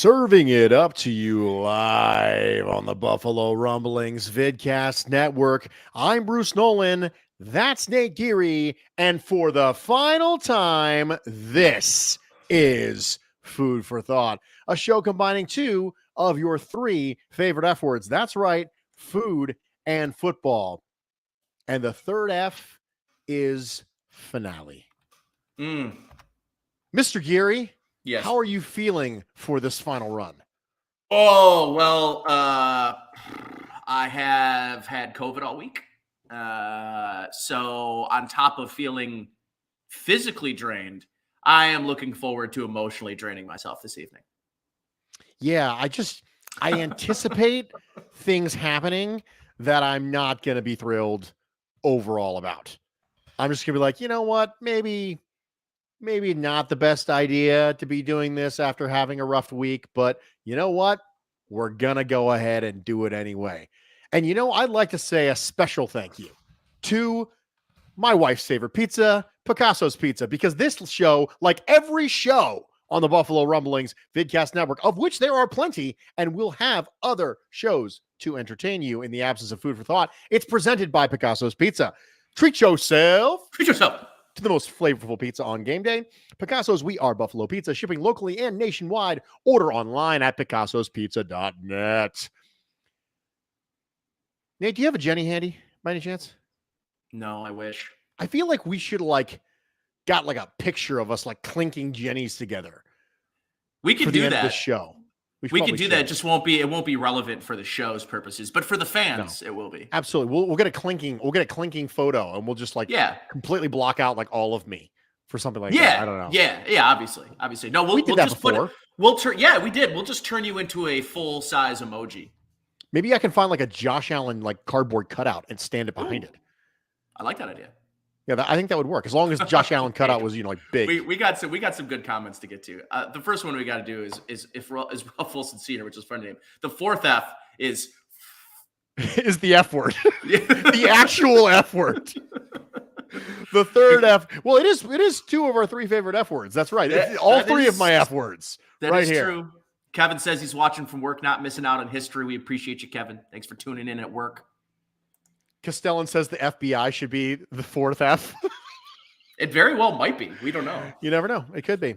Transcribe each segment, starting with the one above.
Serving it up to you live on the Buffalo Rumblings Vidcast Network. I'm Bruce Nolan. That's Nate Geary. And for the final time, this is Food for Thought, a show combining two of your three favorite F words. That's right, food and football. And the third F is finale. Mr. Geary. Yes. How are you feeling for this final run? Oh, well, I have had COVID all week. So on top of feeling physically drained, I am looking forward to emotionally draining myself this evening. Yeah, I anticipate things happening that I'm not going to be thrilled overall about. I'm just going to be like, you know what? Maybe not the best idea to be doing this after having a rough week, but you know what? We're going to go ahead and do it anyway. And I'd like to say a special thank you to my wife's favorite pizza, Picasso's Pizza, because this show, like every show on the Buffalo Rumblings Vidcast Network, of which there are plenty, and we'll have other shows to entertain you in the absence of food for thought, it's presented by Picasso's Pizza. Treat yourself. Treat yourself To the most flavorful pizza on game day. Picasso's We Are Buffalo Pizza, shipping locally and nationwide. Order online at picassospizza.net. Nate, do you have a Jenny handy by any chance? No, I wish. I feel like we should got a picture of us clinking Jennies together. We could do that. This show. We could do that. It won't be relevant for the show's purposes, but for the fans, It will be. Absolutely. We'll get a clinking photo, and we'll just completely block out all of me for something like that. I don't know. Yeah. Obviously. No, we'll just before. We did. We'll just turn you into a full size emoji. Maybe I can find a Josh Allen cardboard cutout and stand it behind it. I like that idea. Yeah, I think that would work as long as Josh Allen cutout was big. We got some good comments to get to. The first one we got to do is Ralph Wilson Sr., which is a friend name. The fourth F is the F word, the actual F word. The third F. Well, it is two of our three favorite F words. That's right. All three of my F words. That right is here. True. Kevin says he's watching from work, not missing out on history. We appreciate you, Kevin. Thanks for tuning in at work. Castellan says the FBI should be the fourth F. It very well might be. We don't know. You never know. It could be.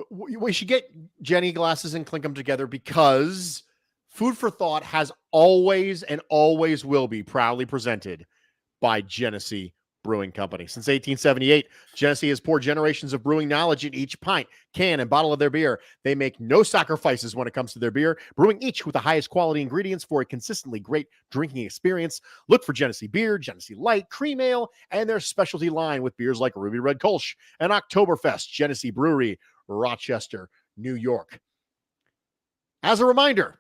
We should get Jenny glasses and clink them together because Food for Thought has always and always will be proudly presented by Genesee Brewing Company. Since 1878, Genesee has poured generations of brewing knowledge in each pint, can, and bottle of their beer. They make no sacrifices when it comes to their beer, brewing each with the highest quality ingredients for a consistently great drinking experience. Look for Genesee Beer, Genesee Light, Cream Ale, and their specialty line with beers like Ruby Red Kolsch and Oktoberfest. Genesee Brewery, Rochester, New York. As a reminder,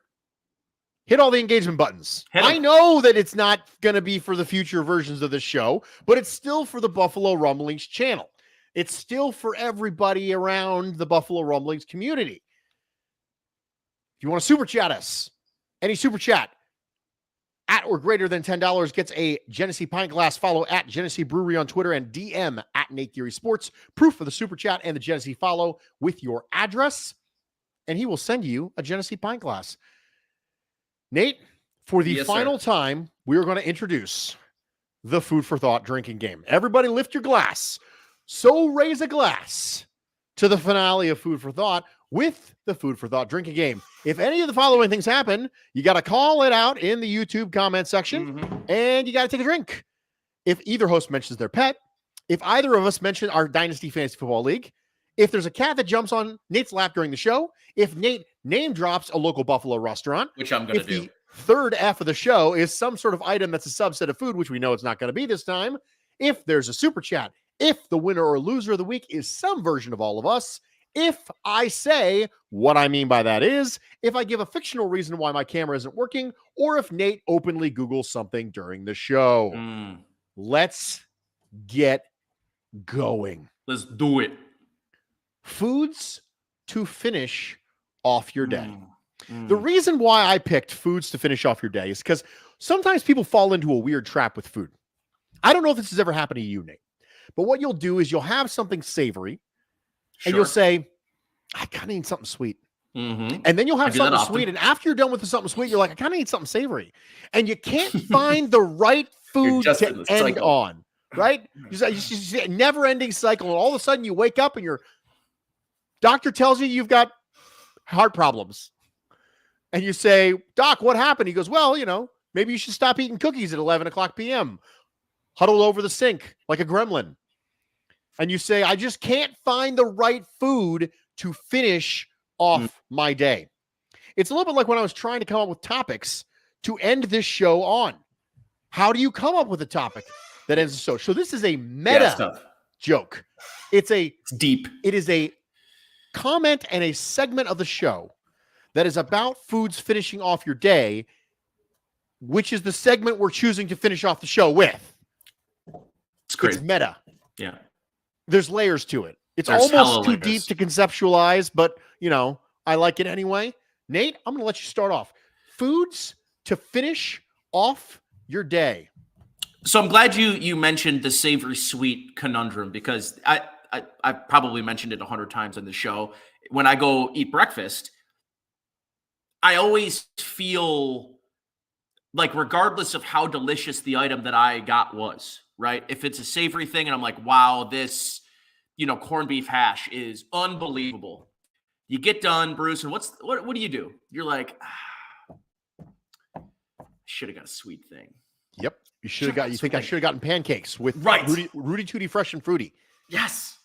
hit all the engagement buttons. I know that it's not going to be for the future versions of the show, but it's still for the Buffalo Rumblings channel. It's still for everybody around the Buffalo Rumblings community. If you want to super chat us, any super chat at or greater than $10 gets a Genesee pint glass. Follow at Genesee Brewery on Twitter and DM at Nate Geary Sports. Proof of the super chat and the Genesee follow with your address, and he will send you a Genesee pint glass. Nate, for the final time, we are going to introduce the Food for Thought drinking game. Everybody lift your glass. So raise a glass to the finale of Food for Thought with the Food for Thought drinking game. If any of the following things happen, you got to call it out in the YouTube comment section, and you got to take a drink. If either host mentions their pet, if either of us mention our Dynasty Fantasy Football League, if there's a cat that jumps on Nate's lap during the show, if Nate name drops a local Buffalo restaurant, which I'm going to do. The third F of the show is some sort of item that's a subset of food, which we know it's not going to be this time. If there's a super chat, if the winner or loser of the week is some version of all of us, if I say what I mean by that is, if I give a fictional reason why my camera isn't working, or if Nate openly Googles something during the show. Let's get going. Let's do it. Foods to finish off your day. The reason why I picked foods to finish off your day is because sometimes people fall into a weird trap with food. I don't know if this has ever happened to you, Nate, but what you'll do is you'll have something savory and you'll say, I kind of need something sweet. Mm-hmm. And then you'll I have do that something often. sweet. And after you're done with the something sweet, you're like, I kind of need something savory. And you can't find the right food just to in the end cycle. on, right? It's a never-ending cycle. And all of a sudden you wake up and your doctor tells you you've got heart problems. And you say, Doc, what happened? He goes, well, maybe you should stop eating cookies at 11 o'clock p.m. Huddle over the sink like a gremlin. And you say, I just can't find the right food to finish off my day. It's a little bit like when I was trying to come up with topics to end this show on. How do you come up with a topic that ends the show? So this is a meta joke. It's deep. It is a comment and a segment of the show that is about foods finishing off your day, which is the segment we're choosing to finish off the show with. It's meta. Yeah. There's layers to it. There's almost too deep to conceptualize, but, I like it anyway. Nate, I'm going to let you start off. Foods to finish off your day. So I'm glad you mentioned the savory sweet conundrum, because I probably mentioned it 100 times on the show. When I go eat breakfast, I always feel like, regardless of how delicious the item that I got was, right? If it's a savory thing and I'm like, wow, this, corned beef hash is unbelievable. You get done, Bruce, and what do you do? You're like, I should have got a sweet thing. Yep. You should have got, you think I should have gotten pancakes with Rudy Tooty Fresh and Fruity. Yes.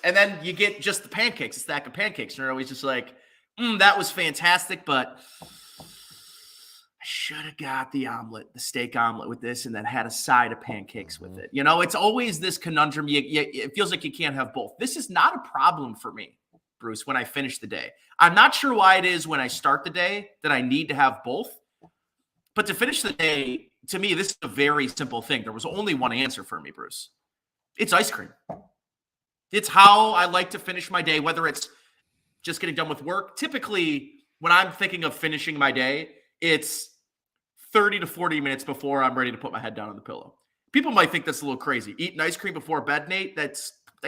And then you get just the pancakes, a stack of pancakes. And you're always just like, that was fantastic, but I should have got the steak omelet with this, and then had a side of pancakes with it. It's always this conundrum. It feels like you can't have both. This is not a problem for me, Bruce, when I finish the day. I'm not sure why it is when I start the day that I need to have both. But to finish the day, to me, this is a very simple thing. There was only one answer for me, Bruce. It's ice cream. It's how I like to finish my day, whether it's just getting done with work. Typically, when I'm thinking of finishing my day, it's 30 to 40 minutes before I'm ready to put my head down on the pillow. People might think that's a little crazy. Eating ice cream before bed, Nate, that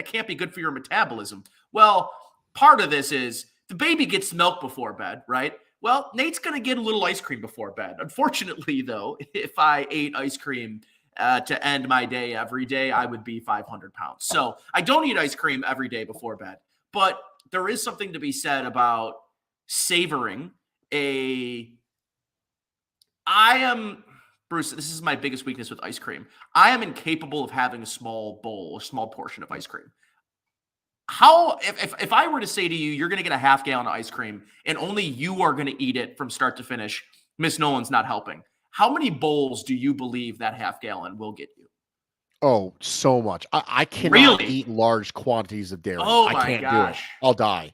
can't be good for your metabolism. Well, part of this is the baby gets milk before bed, right? Well, Nate's going to get a little ice cream before bed. Unfortunately, though, if I ate ice cream to end my day every day, I would be 500 pounds. So I don't eat ice cream every day before bed. But there is something to be said about savoring Bruce, this is my biggest weakness with ice cream. I am incapable of having a small portion of ice cream. If I were to say to you, you're going to get a half gallon of ice cream and only you are going to eat it from start to finish, Miss Nolan's not helping. How many bowls do you believe that half gallon will get you? Oh, so much. I cannot eat large quantities of dairy. Oh, I can't do it. I'll die.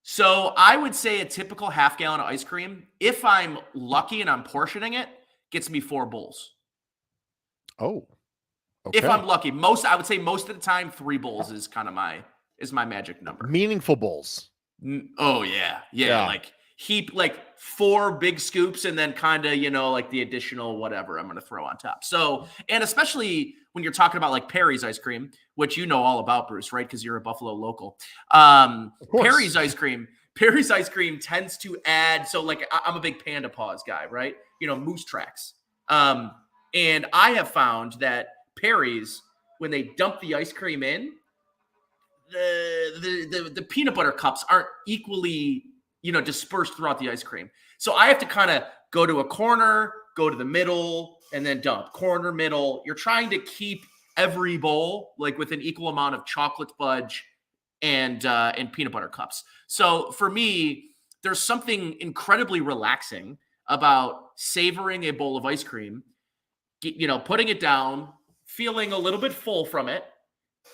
So I would say a typical half gallon of ice cream, if I'm lucky and I'm portioning it, gets me 4 bowls. Oh, okay. If I'm lucky. I would say most of the time, 3 bowls is kind of my magic number. Meaningful bowls. Oh, yeah. Like 4 big scoops and then kind of, like the additional whatever I'm going to throw on top. So, and especially when you're talking about like Perry's ice cream, which you know all about, Bruce, right? Because you're a Buffalo local. Perry's ice cream tends to add, so like I'm a big Panda Paws guy, right? Moose tracks. And I have found that Perry's, when they dump the ice cream in, the peanut butter cups aren't equally dispersed throughout the ice cream. So I have to kind of go to a corner, go to the middle, and then dump. Corner, middle. You're trying to keep every bowl like with an equal amount of chocolate fudge and peanut butter cups. So for me, there's something incredibly relaxing about savoring a bowl of ice cream, putting it down, feeling a little bit full from it,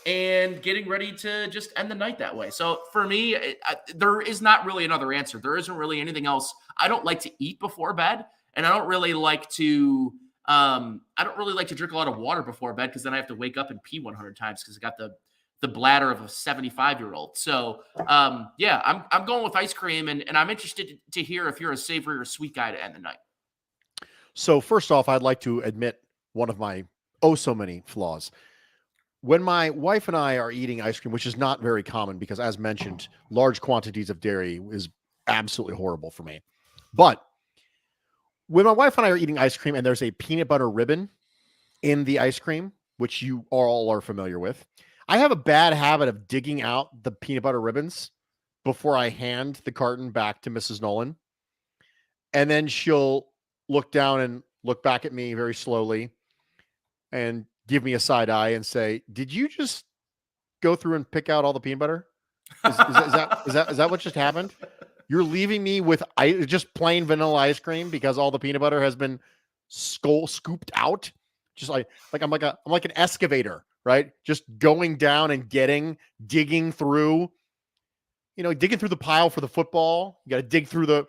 and getting ready to just end the night that way. So for me, there is not really another answer. There isn't really anything else. I don't like to eat before bed, and I don't really like to drink a lot of water before bed, because then I have to wake up and pee 100 times because I got the bladder of a 75-year-old. So yeah, I'm going with ice cream, and I'm interested to hear if you're a savory or sweet guy to end the night. So first off, I'd like to admit one of my so many flaws. when my wife and I are eating ice cream, which is not very common because, as mentioned, large quantities of dairy is absolutely horrible for me. But when my wife and I are eating ice cream and there's a peanut butter ribbon in the ice cream, which you all are familiar with, I have a bad habit of digging out the peanut butter ribbons before I hand the carton back to Mrs. Nolan. And then she'll look down and look back at me very slowly and give me a side eye and say, "Did you just go through and pick out all the peanut butter? Is that what just happened? You're leaving me with just plain vanilla ice cream because all the peanut butter has been scooped out? Just like I'm like an excavator, right? Just going down and digging through, digging through the pile for the football. You got to dig through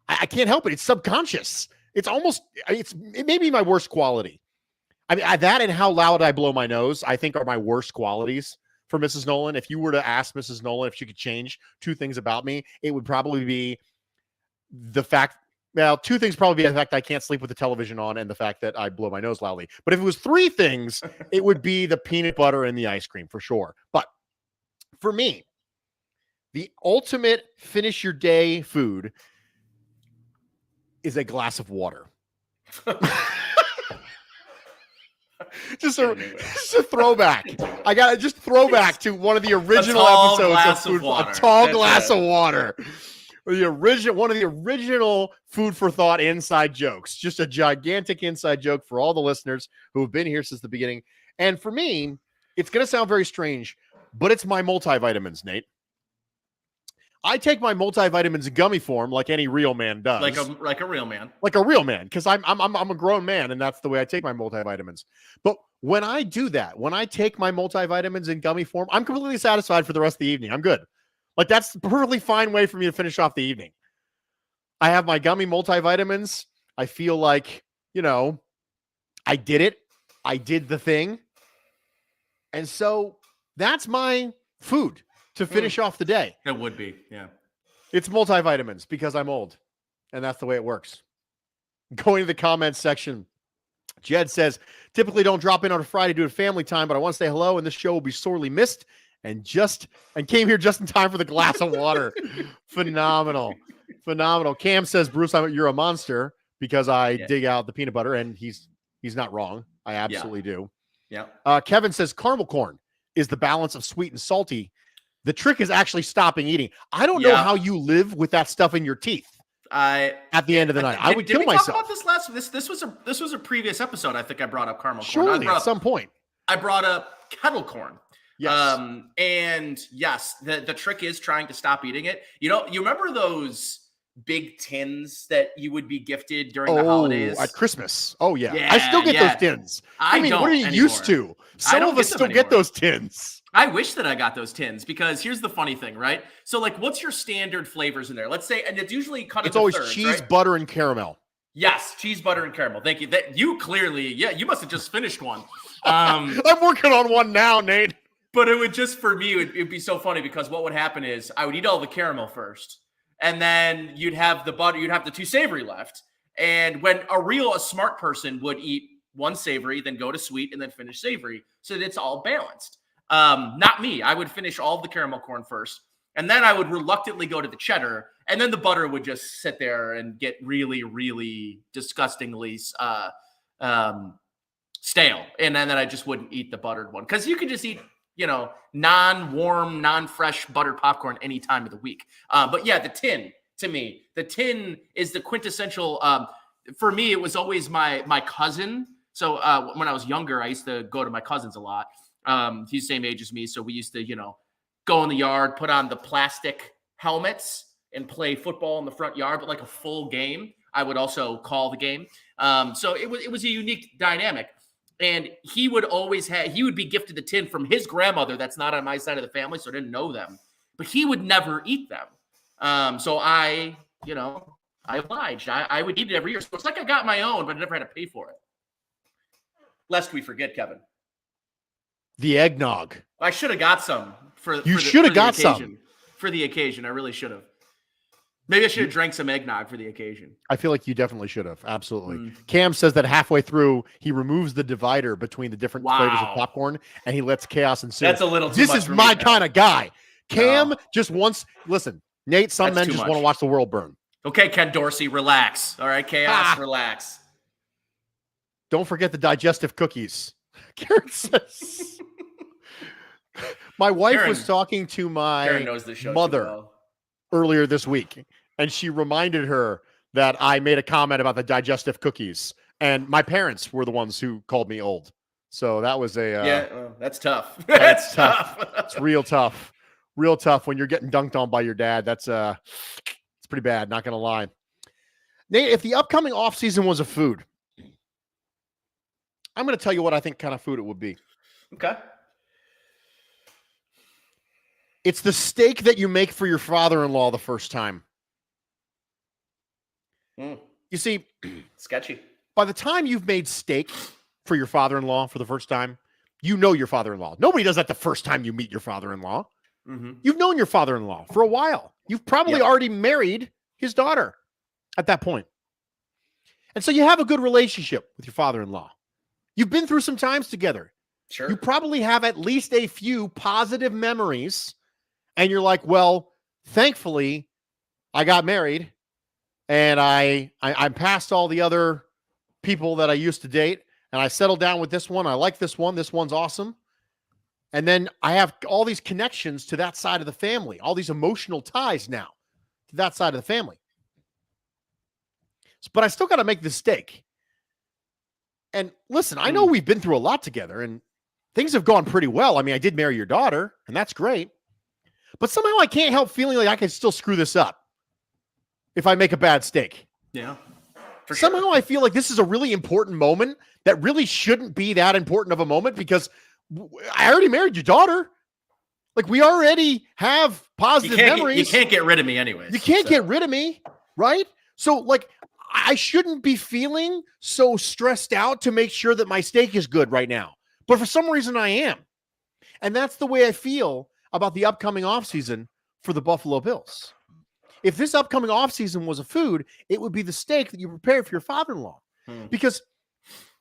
I can't help it. It's subconscious. It may be my worst quality. I mean, that and how loud I blow my nose, I think, are my worst qualities for Mrs. Nolan. If you were to ask Mrs. Nolan if she could change two things about me, it would probably be the fact. Well, two things probably be the fact I can't sleep with the television on and the fact that I blow my nose loudly. But if it was three things, it would be the peanut butter and the ice cream for sure. But for me, the ultimate finish your day food is a glass of water. Just a throwback. I got to just throwback to one of the original episodes of Food. A tall glass of water. One of the original Food for Thought inside jokes. Just a gigantic inside joke for all the listeners who have been here since the beginning. And for me, it's going to sound very strange, but it's my multivitamins, Nate. I take my multivitamins in gummy form like any real man does. Like a real man. Like a real man, because I'm a grown man, and that's the way I take my multivitamins. But when I do that, when I take my multivitamins in gummy form, I'm completely satisfied for the rest of the evening. I'm good. Like, that's a perfectly fine way for me to finish off the evening. I have my gummy multivitamins. I feel like, I did it. I did the thing. And so that's my food to finish off the day. It would be, yeah. It's multivitamins because I'm old, and that's the way it works. Going to the comments section, Jed says, typically don't drop in on a Friday due to family time, but I want to say hello, and this show will be sorely missed, and came here just in time for the glass of water. Phenomenal. Cam says, Bruce, you're a monster because I dig out the peanut butter, and he's not wrong. I absolutely do. Yeah. Kevin says, caramel corn is the balance of sweet and salty. The trick is actually stopping eating. I don't know how you live with that stuff in your teeth. At the end of the night, I would kill myself. Talk about this this was a previous episode. I think I brought up caramel corn. Surely, at some point. I brought up kettle corn. Yes. And yes, the trick is trying to stop eating it. You remember those big tins that you would be gifted during the holidays at Christmas? Oh yeah. I still get those tins. I mean, what are you used to? Some of us still get those tins. I wish that I got those tins because here's the funny thing, right? So, like, what's your standard flavors in there? Let's say, and it's usually cut into thirds. It's always cheese, butter, and caramel. Yes, cheese, butter, and caramel. Thank you. You clearly, you must have just finished one. I'm working on one now, Nate. But it would just, for me, it'd be so funny because what would happen is I would eat all the caramel first, and then you'd have the butter, you'd have the two savory left. And when a smart person would eat one savory, then go to sweet, and then finish savory, so that it's all balanced. Not me. I would finish all of the caramel corn first, and then I would reluctantly go to the cheddar, and then the butter would just sit there and get really, really disgustingly stale. And then I just wouldn't eat the buttered one because you could just eat, non-warm, non-fresh buttered popcorn any time of the week. But yeah, the tin is the quintessential. For me, it was always my cousin. So when I was younger, I used to go to my cousins a lot. He's the same age as me. So we used to, go in the yard, put on the plastic helmets and play football in the front yard, but like a full game. I would also call the game. So it was a unique dynamic. And he would be gifted the tin from his grandmother. That's not on my side of the family. So I didn't know them, but he would never eat them. So I obliged. I would eat it every year. So it's like I got my own, but I never had to pay for it. Lest we forget, Kevin. The eggnog. I should have got some for the occasion. I really should have. Maybe I should have drank some eggnog for the occasion. I feel like you definitely should have. Absolutely. Mm. Cam says that halfway through, he removes the divider between the different flavors of Wow. popcorn, and he lets chaos ensue. That's a little too This much is for me, my though. kind of guy. Cam No. just wants, listen, Nate, some That's men too just much. want to watch the world burn. Okay, Ken Dorsey, relax. All right, chaos, relax. Don't forget the digestive cookies. Karen says, my wife Karen- was talking to Karen my knows the show too mother well. earlier this week, and she reminded her that I made a comment about the digestive cookies, and my parents were the ones who called me old. So that was a that's tough. That's tough. It's real tough. Real tough when you're getting dunked on by your dad. That's it's pretty bad, not gonna lie. Nate, if the upcoming offseason was a food, I'm gonna tell you what I think kind of food it would be. Okay. It's the steak that you make for your father-in-law the first time. Mm. You see, Sketchy. by the time you've made steak for your father-in-law for the first time, you know your father-in-law. Nobody does that the first time you meet your father-in-law. Mm-hmm. You've known your father-in-law for a while. You've probably already married his daughter at that point. And so you have a good relationship with your father-in-law. You've been through some times together. Sure. You probably have at least a few positive memories. And you're like, well, thankfully, I got married and I'm past all the other people that I used to date. And I settled down with this one. I like this one. This one's awesome. And then I have all these connections to that side of the family, all these emotional ties now to that side of the family. But I still got to make this steak. And listen, I know we've been through a lot together and things have gone pretty well. I mean, I did marry your daughter, and that's great. But somehow I can't help feeling like I can still screw this up if I make a bad steak. Yeah. For Somehow sure. I feel like this is a really important moment that really shouldn't be that important of a moment because I already married your daughter. Like, we already have positive memories. You can't get rid of me anyways. You can't get rid of me, right? So, like, I shouldn't be feeling so stressed out to make sure that my steak is good right now. But for some reason, I am. And that's the way I feel about the upcoming offseason for the Buffalo Bills. If this upcoming offseason was a food, it would be the steak that you prepared for your father-in-law. Because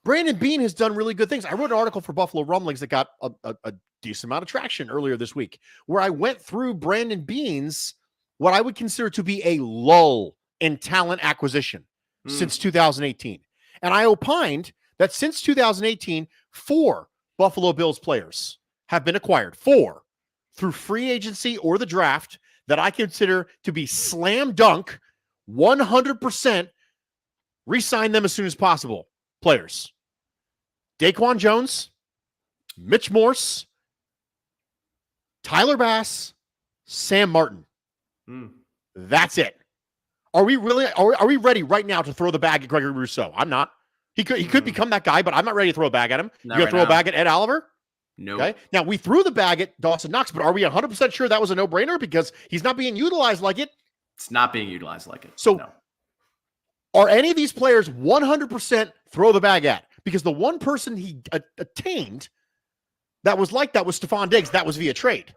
Brandon Beane has done really good things. I wrote an article for Buffalo Rumblings that got a decent amount of traction earlier this week, where I went through Brandon Beane's, what I would consider to be a lull in talent acquisition since 2018. And I opined that since 2018, 4 Buffalo Bills players have been acquired, 4 through free agency or the draft, that I consider to be slam dunk, 100% re-sign them as soon as possible players. Daquan Jones, Mitch Morse, Tyler Bass, Sam Martin. That's it. Are we really? Are we ready right now to throw the bag at Gregory Rousseau? I'm not. He could become that guy, but I'm not ready to throw a bag at him. Not You gonna right throw a now. bag at Ed Oliver? No. Okay. Now, we threw the bag at Dawson Knox, but are we 100% sure that was a no-brainer because he's not being utilized like it? It's not being utilized like it. So, no. Are any of these players 100% throw the bag at? Because the one person he attained that was like that was Stephon Diggs. That was via trade.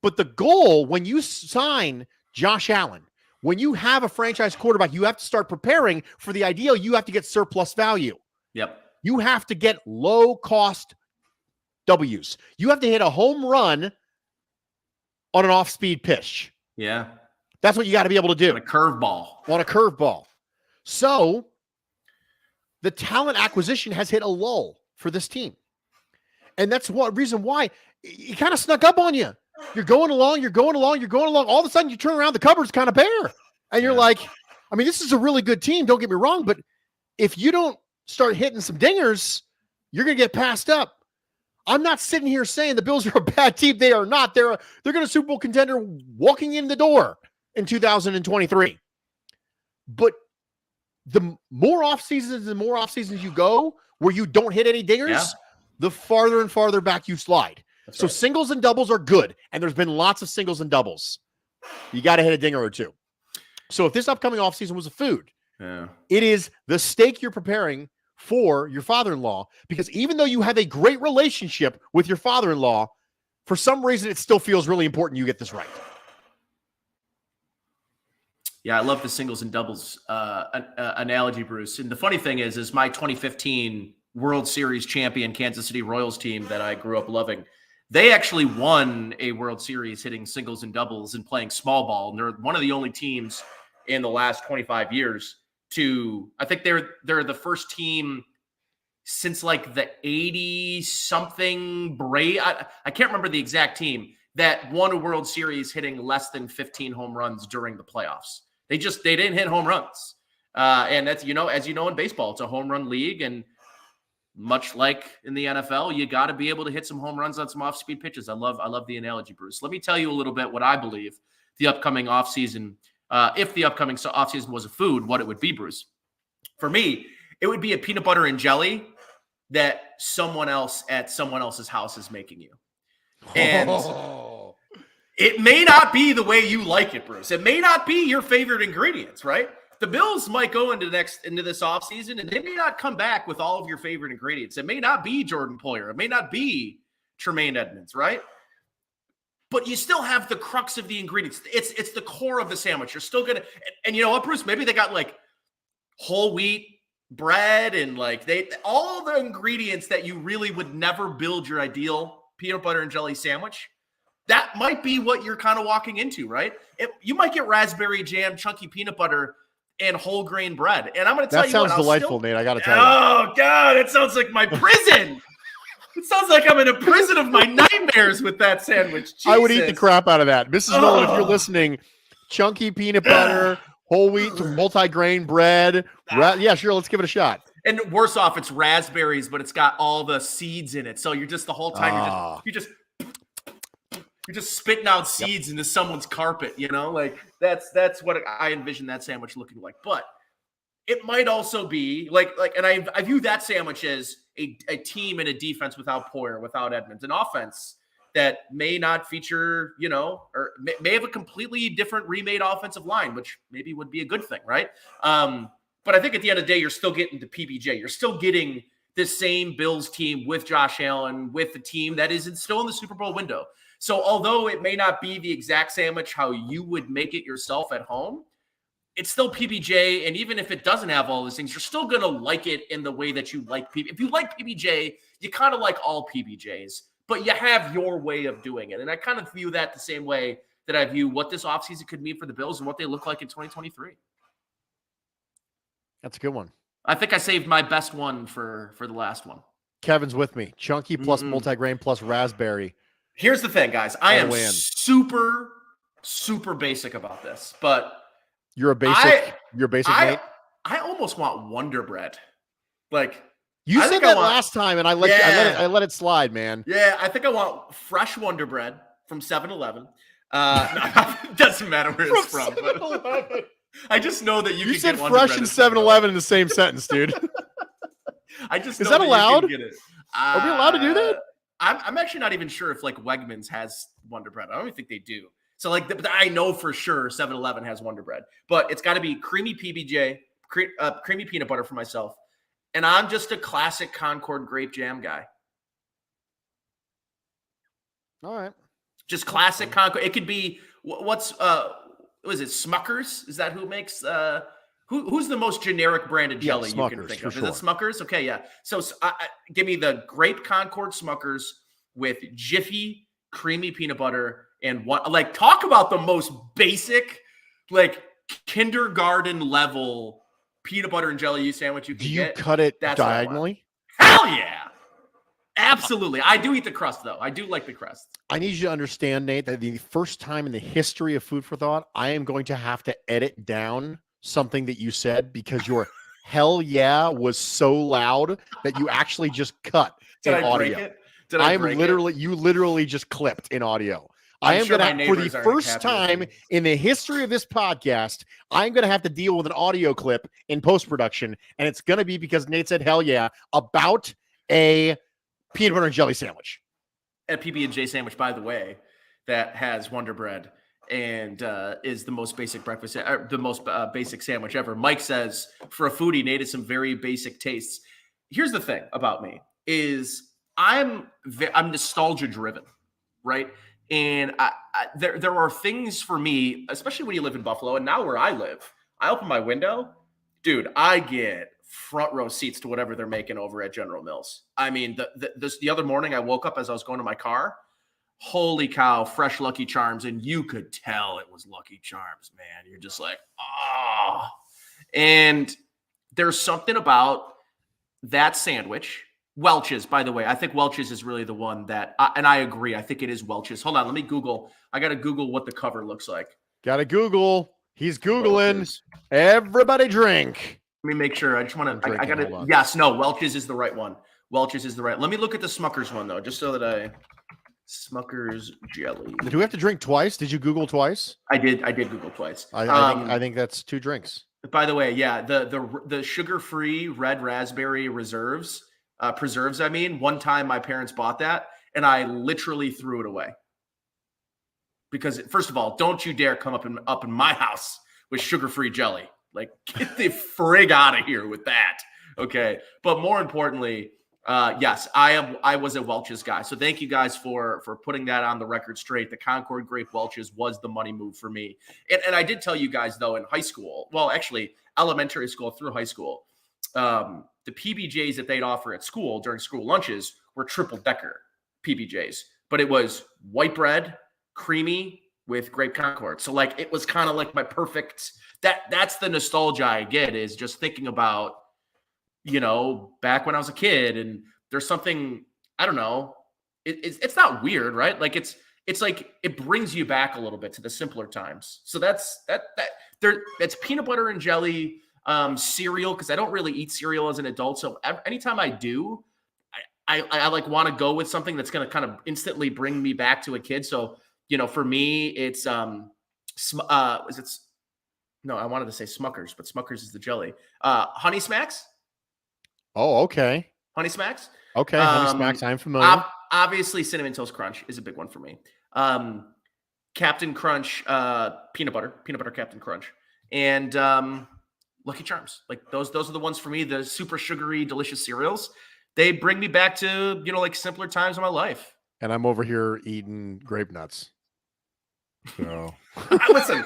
But the goal, when you sign Josh Allen, when you have a franchise quarterback, you have to start preparing for the ideal. You have to get surplus value. Yep. You have to get low-cost W's. You have to hit a home run on an off-speed pitch. Yeah. That's what you got to be able to do. On a curveball. On a curveball. So the talent acquisition has hit a lull for this team. And that's what reason why it kind of snuck up on you. You're going along. All of a sudden you turn around, the cupboard's kind of bare. And you're like, I mean, this is a really good team. Don't get me wrong. But if you don't start hitting some dingers, you're going to get passed up. I'm not sitting here saying the Bills are a bad team. They are not. They're going to Super Bowl contender walking in the door in 2023. But the more off seasons you go where you don't hit any dingers, the farther and farther back you slide. That's so right. Singles and doubles are good. And there's been lots of singles and doubles. You got to hit a dinger or two. So if this upcoming offseason was a food, it is the steak you're preparing for your father-in-law, because even though you have a great relationship with your father-in-law, for some reason, it still feels really important you get this right. Yeah, I love the singles and doubles analogy, Bruce. And the funny thing is my 2015 World Series champion Kansas City Royals team that I grew up loving, they actually won a World Series hitting singles and doubles and playing small ball. And they're one of the only teams in the last 25 years to, I think they're the first team since like the 80-something I can't remember the exact team that won a World Series hitting less than 15 home runs during the playoffs. They didn't hit home runs. And that's, as you know, in baseball, it's a home run league. And much like in the NFL, you got to be able to hit some home runs on some off-speed pitches. I love the analogy, Bruce. Let me tell you a little bit what I believe the upcoming offseason, if the upcoming offseason was a food, what it would be, Bruce. For me, it would be a peanut butter and jelly that someone else at someone else's house is making you. And it may not be the way you like it, Bruce. It may not be your favorite ingredients, right? The Bills might go into this offseason and they may not come back with all of your favorite ingredients. It may not be Jordan Poyer. It may not be Tremaine Edmonds, right? But you still have the crux of the ingredients. It's the core of the sandwich. You're still going to, and you know what, Bruce? Maybe they got like whole wheat bread and like all the ingredients that you really would never build your ideal peanut butter and jelly sandwich. That might be what you're kind of walking into, right? You might get raspberry jam, chunky peanut butter, and whole grain bread. And I'm going to tell you that sounds delightful, Nate. I got to tell you. Oh God, it sounds like my prison. It sounds like I'm in a prison of my nightmares with that sandwich. Jesus. I would eat the crap out of that. Mrs. Nolan, if you're listening, chunky peanut butter, whole wheat, multi-grain bread. Yeah, sure. Let's give it a shot. And worse off, it's raspberries, but it's got all the seeds in it. So you're just the whole time you're just spitting out seeds into someone's carpet. Like that's what I envision that sandwich looking like. But it might also be like, and I view that sandwich as a team and a defense without Poyer, without Edmonds, an offense that may not feature, or may have a completely different remade offensive line, which maybe would be a good thing, right? But I think at the end of the day, you're still getting to PBJ. You're still getting this same Bills team with Josh Allen, with the team that is still in the Super Bowl window. So although it may not be the exact sandwich how you would make it yourself at home, it's still PBJ. And even if it doesn't have all those things, you're still going to like it in the way that you like PBJ. If you like PBJ, you kind of like all PBJs, but you have your way of doing it. And I kind of view that the same way that I view what this offseason could mean for the Bills and what they look like in 2023. That's a good one. I think I saved my best one for the last one. Kevin's with me. Chunky plus multigrain plus raspberry. Here's the thing, guys. I am super, super basic about this, but you're a basic. Nate? I almost want Wonder Bread. Like you said that last time, and I let it slide, man. Yeah, I think I want fresh Wonder Bread from 7-Eleven. It doesn't matter where it's from. But I just know that you said fresh and 7-Eleven in the same sentence, dude. I just is that allowed? Get it. Are we allowed to do that? I'm actually not even sure if like Wegmans has Wonder Bread. I don't even think they do. So like, I know for sure 7-Eleven has Wonder Bread, but it's got to be creamy PBJ, creamy peanut butter for myself. And I'm just a classic Concord grape jam guy. All right. Just classic Concord. It could be what is it? Smuckers? Is that who makes who's the most generic branded jelly you can think of? Sure. Is it Smuckers? Okay, yeah. So give me the grape Concord Smuckers with Jiffy creamy peanut butter and talk about the most basic, like kindergarten level peanut butter and jelly sandwich you can get. Do you cut it diagonally? Hell yeah. Absolutely. I do eat the crust, though. I do like the crust. I need you to understand, Nate, that the first time in the history of Food for Thought, I am going to have to edit down something that you said because your hell yeah was so loud that you actually just cut in audio. You literally just clipped in audio. I am going to, for the first time in the history of this podcast, I'm going to have to deal with an audio clip in post-production, and it's going to be because Nate said hell yeah about a peanut butter and jelly sandwich. A PB&J sandwich, by the way, that has Wonder Bread and is the most basic breakfast, the most basic sandwich ever. Mike says, for a foodie, Nate has some very basic tastes. Here's the thing about me is I'm nostalgia driven, right? And there are things for me, especially when you live in Buffalo, and now where I live, I open my window, dude, I get front row seats to whatever they're making over at General Mills. I mean, the other morning I woke up as I was going to my car. Holy cow, fresh Lucky Charms. And you could tell it was Lucky Charms, man. You're just like, oh. And there's something about that sandwich. Welch's, by the way. I think Welch's is really the one that, and I agree. I think it is Welch's. Hold on. Let me Google. I got to Google what the cover looks like. Got to Google. He's Googling. Welch's. Everybody drink. Let me make sure. I just want to, I got to, yes, no, Welch's is the right one. Welch's is the right. Let me look at the Smucker's one, though, just so that Smucker's jelly. Do we have to drink twice? Did you Google twice? I did Google twice. I think that's 2 drinks. By the way, yeah, the sugar-free red raspberry preserves. I mean, one time my parents bought that, and I literally threw it away. Because first of all, don't you dare come up in my house with sugar-free jelly. Like, get the frig out of here with that. Okay, but more importantly, yes, I was a Welch's guy. So thank you guys for putting that on the record straight. The Concord Grape Welch's was the money move for me. And I did tell you guys, though, in high school, well, actually elementary school through high school, the PBJs that they'd offer at school during school lunches were triple decker PBJs, but it was white bread, creamy with grape Concord. So like, it was kind of like my perfect, that's the nostalgia I get, is just thinking about, you know, back when I was a kid. And there's something, I don't know, it's not weird, right? Like it's like, it brings you back a little bit to the simpler times. So that's peanut butter and jelly cereal, because I don't really eat cereal as an adult. So anytime I do, I like want to go with something that's going to kind of instantly bring me back to a kid. So, you know, for me, it's I wanted to say Smucker's, but Smucker's is the jelly. Honey Smacks. Oh, okay. Honey Smacks. Okay, Honey Smacks. I'm familiar. Obviously, Cinnamon Toast Crunch is a big one for me. Captain Crunch, peanut butter Captain Crunch, and Lucky Charms. Like those are the ones for me. The super sugary, delicious cereals. They bring me back to, you know, like simpler times in my life. And I'm over here eating grape nuts. So listen,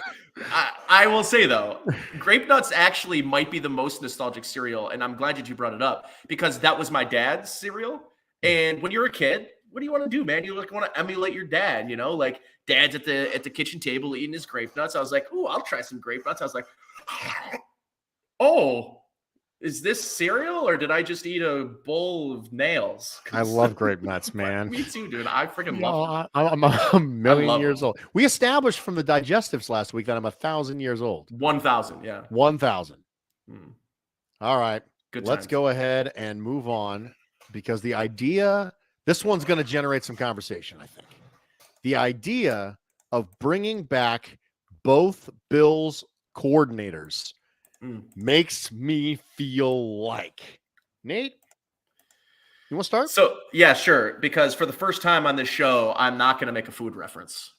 I will say though, grape nuts actually might be the most nostalgic cereal, and I'm glad that you brought it up, because that was my dad's cereal. And when you're a kid, what do you want to do, man? You like want to emulate your dad, you know, like dad's at the kitchen table eating his grape nuts. I was like, "Ooh, I'll try some grape nuts." I was like, "Oh, is this cereal, or did I just eat a bowl of nails?" I love grape nuts, man. Me too, dude. I freaking love I'm them. a million years old. We established from the digestives last week that I'm 1,000 years old. 1,000, yeah. 1,000. All right. Good Let's times. go ahead and move on, because the idea, this one's going to generate some conversation, I think. The idea of bringing back both Bills coordinators makes me feel like, Nate, you want to start? So, yeah, sure. Because for the first time on this show, I'm not going to make a food reference.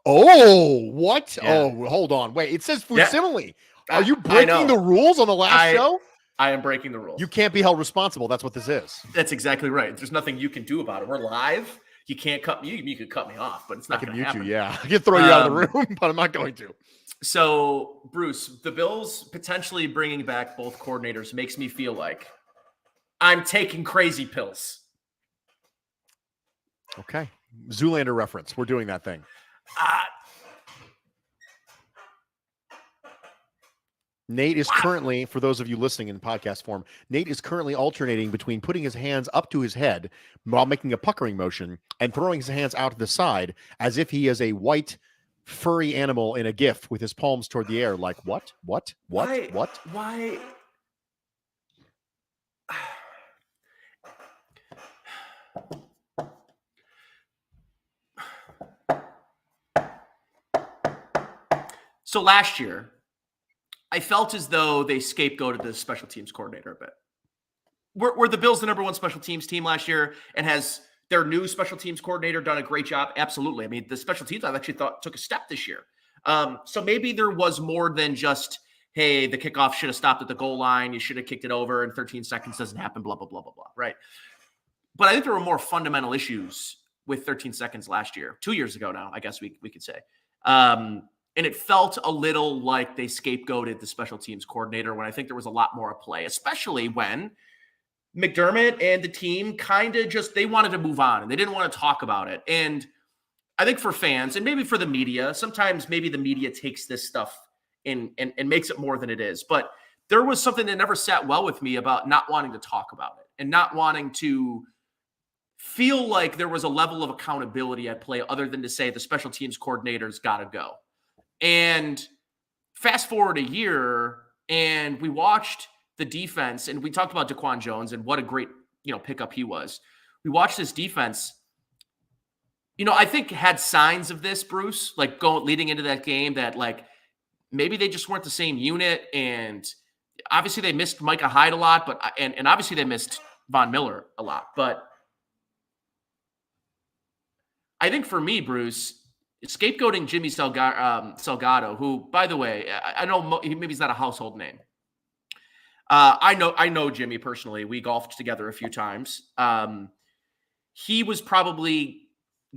Oh, what? Yeah. Oh, hold on. Wait, it says food simile. Are you I breaking the rules on the last show? I am breaking the rules. You can't be held responsible. That's what this is. That's exactly right. There's nothing you can do about it. We're live. You can't cut me. You could cut me off, but it's not going to happen. You, yeah. I can throw you out of the room, but I'm not going to. So, Bruce, the Bills potentially bringing back both coordinators makes me feel like I'm taking crazy pills. Okay. Zoolander reference. We're doing that thing. Nate is currently, for those of you listening in podcast form, Nate is currently alternating between putting his hands up to his head while making a puckering motion and throwing his hands out to the side as if he is a white furry animal in a GIF with his palms toward the air. Like, what? Why? So last year, I felt as though they scapegoated the special teams coordinator a bit. Were the Bills the number one special teams team last year, and has their new special teams coordinator done a great job? Absolutely. I mean, the special teams I actually thought took a step this year. So maybe there was more than just, hey, the kickoff should have stopped at the goal line. You should have kicked it over in 13 seconds. Doesn't happen, blah, blah, blah, blah, blah. Right. But I think there were more fundamental issues with 13 seconds last year, 2 years ago now, I guess we could say. And it felt a little like they scapegoated the special teams coordinator when I think there was a lot more at play, especially when McDermott and the team kind of just, they wanted to move on and they didn't want to talk about it. And I think for fans and maybe for the media, sometimes maybe the media takes this stuff and makes it more than it is. But there was something that never sat well with me about not wanting to talk about it and not wanting to feel like there was a level of accountability at play other than to say the special teams coordinator's got to go. And fast forward a year and we watched the defense and we talked about Daquan Jones and what a great, pickup he was. We watched this defense, I think had signs of this, Bruce, like leading into that game that like maybe they just weren't the same unit. And obviously they missed Micah Hyde a lot, but and obviously they missed Von Miller a lot. But I think for me, Bruce, scapegoating Jimmy Salgado, who, by the way, I know maybe he's not a household name. I know Jimmy personally. We golfed together a few times. He was probably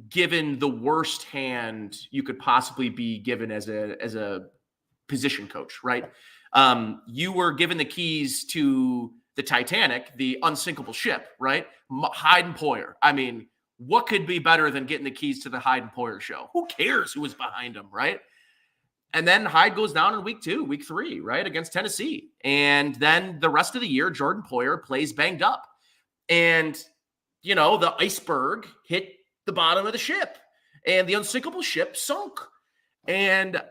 given the worst hand you could possibly be given as a position coach, right? You were given the keys to the Titanic, the unsinkable ship, right? Hyde and Poyer. I mean, what could be better than getting the keys to the Hyde and Poyer show? Who cares who was behind him, right? And then Hyde goes down in week 3, right, against Tennessee. And then the rest of the year, Jordan Poyer plays banged up. And, the iceberg hit the bottom of the ship. And the unsinkable ship sunk. And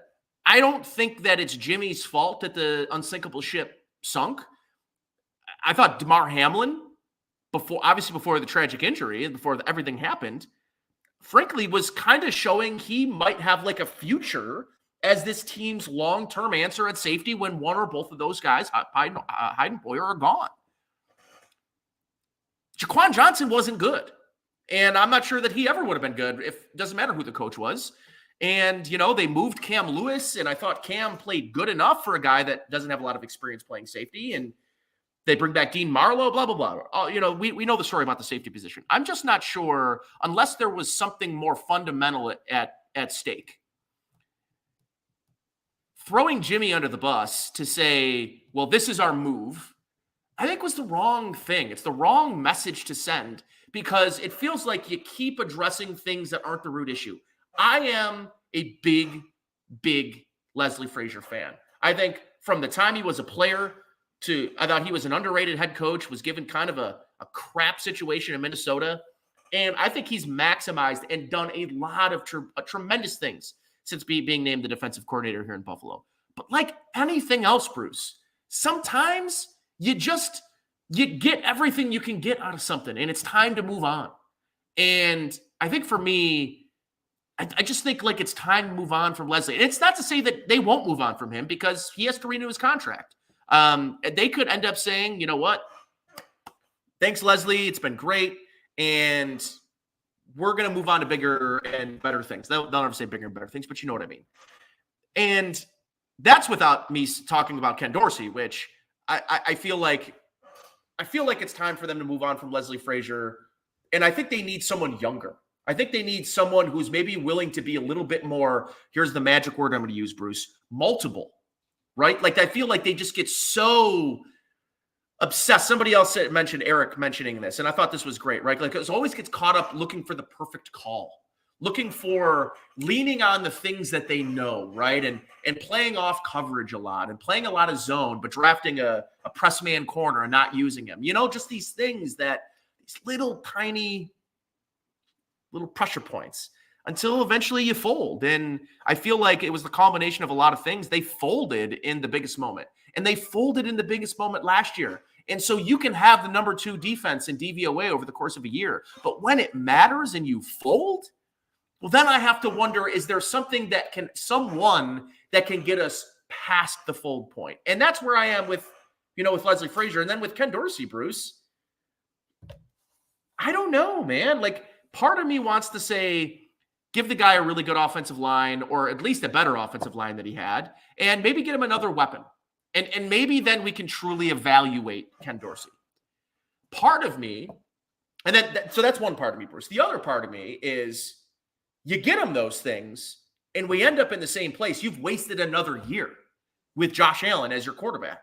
I don't think that it's Jimmy's fault that the unsinkable ship sunk. I thought DeMar Hamlin, before the tragic injury and before everything happened, frankly, was kind of showing he might have like a future as this team's long-term answer at safety when one or both of those guys, Hyde and Poyer, are gone. Jaquan Johnson wasn't good. And I'm not sure that he ever would have been good. It doesn't matter who the coach was. And, they moved Cam Lewis, and I thought Cam played good enough for a guy that doesn't have a lot of experience playing safety. And they bring back Dean Marlowe, blah, blah, blah. We know the story about the safety position. I'm just not sure, unless there was something more fundamental at stake. Throwing Jimmy under the bus to say, well, this is our move, I think was the wrong thing. It's the wrong message to send because it feels like you keep addressing things that aren't the root issue. I am a big, big Leslie Frazier fan. I think from the time he was a player I thought he was an underrated head coach, was given kind of a crap situation in Minnesota. And I think he's maximized and done a lot of tremendous things since being named the defensive coordinator here in Buffalo. But like anything else, Bruce, sometimes you get everything you can get out of something and it's time to move on. And I think for me, I just think like it's time to move on from Leslie. And it's not to say that they won't move on from him because he has to renew his contract. They could end up saying, you know what? Thanks, Leslie. It's been great. And we're going to move on to bigger and better things. They'll never say bigger and better things, but you know what I mean. And that's without me talking about Ken Dorsey, which I feel like it's time for them to move on from Leslie Frazier. And I think they need someone younger. I think they need someone who's maybe willing to be a little bit more, here's the magic word I'm going to use, Bruce, multiple, right? Like I feel like they just get so obsessed. Somebody else mentioned Eric mentioning this, and I thought this was great, right? Like it always gets caught up looking for the perfect call, looking for leaning on the things that they know, right? And playing off coverage a lot and playing a lot of zone, but drafting a press man corner and not using him. Just these things that these little tiny little pressure points until eventually you fold. And I feel like it was the culmination of a lot of things. They folded in the biggest moment, and they folded in the biggest moment last year. And so you can have the number 2 defense in DVOA over the course of a year, but when it matters and you fold, well, then I have to wonder, is there someone that can get us past the fold point? And that's where I am with Leslie Frazier. And then with Ken Dorsey, Bruce, I don't know, man. Like, part of me wants to say, give the guy a really good offensive line, or at least a better offensive line that he had, and maybe get him another weapon. And maybe then we can truly evaluate Ken Dorsey. Part of me And then, so that's one part of me, Bruce. The other part of me is you get him those things, and we end up in the same place. You've wasted another year with Josh Allen as your quarterback.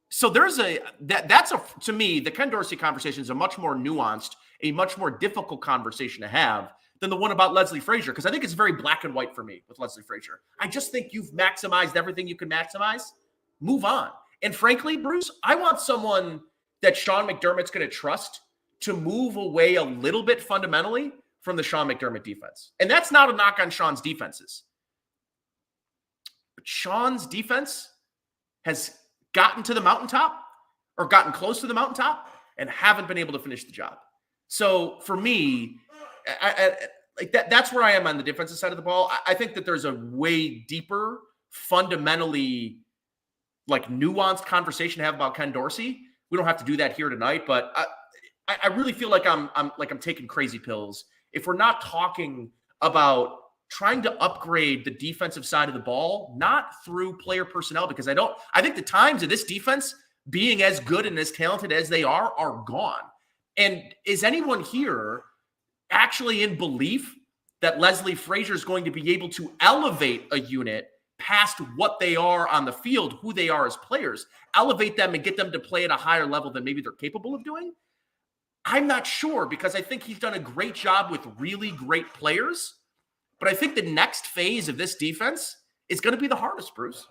So there's to me, the Ken Dorsey conversation is a much more nuanced, a much more difficult conversation to have than the one about Leslie Frazier, because I think it's very black and white for me with Leslie Frazier. I just think you've maximized everything you can maximize. Move on. And frankly, Bruce, I want someone that Sean McDermott's going to trust to move away a little bit fundamentally from the Sean McDermott defense. And that's not a knock on Sean's defenses. But Sean's defense has gotten to the mountaintop or gotten close to the mountaintop and haven't been able to finish the job. So for me, like that's where I am on the defensive side of the ball. I think that there's a way deeper, fundamentally like nuanced conversation to have about Ken Dorsey. We don't have to do that here tonight, but I really feel like I'm taking crazy pills if we're not talking about trying to upgrade the defensive side of the ball, not through player personnel, because I think the times of this defense being as good and as talented as they are gone. And is anyone here actually in belief that Leslie Frazier is going to be able to elevate a unit past what they are on the field, who they are as players, elevate them and get them to play at a higher level than maybe they're capable of doing? I'm not sure, because I think he's done a great job with really great players. But I think the next phase of this defense is going to be the hardest, Bruce.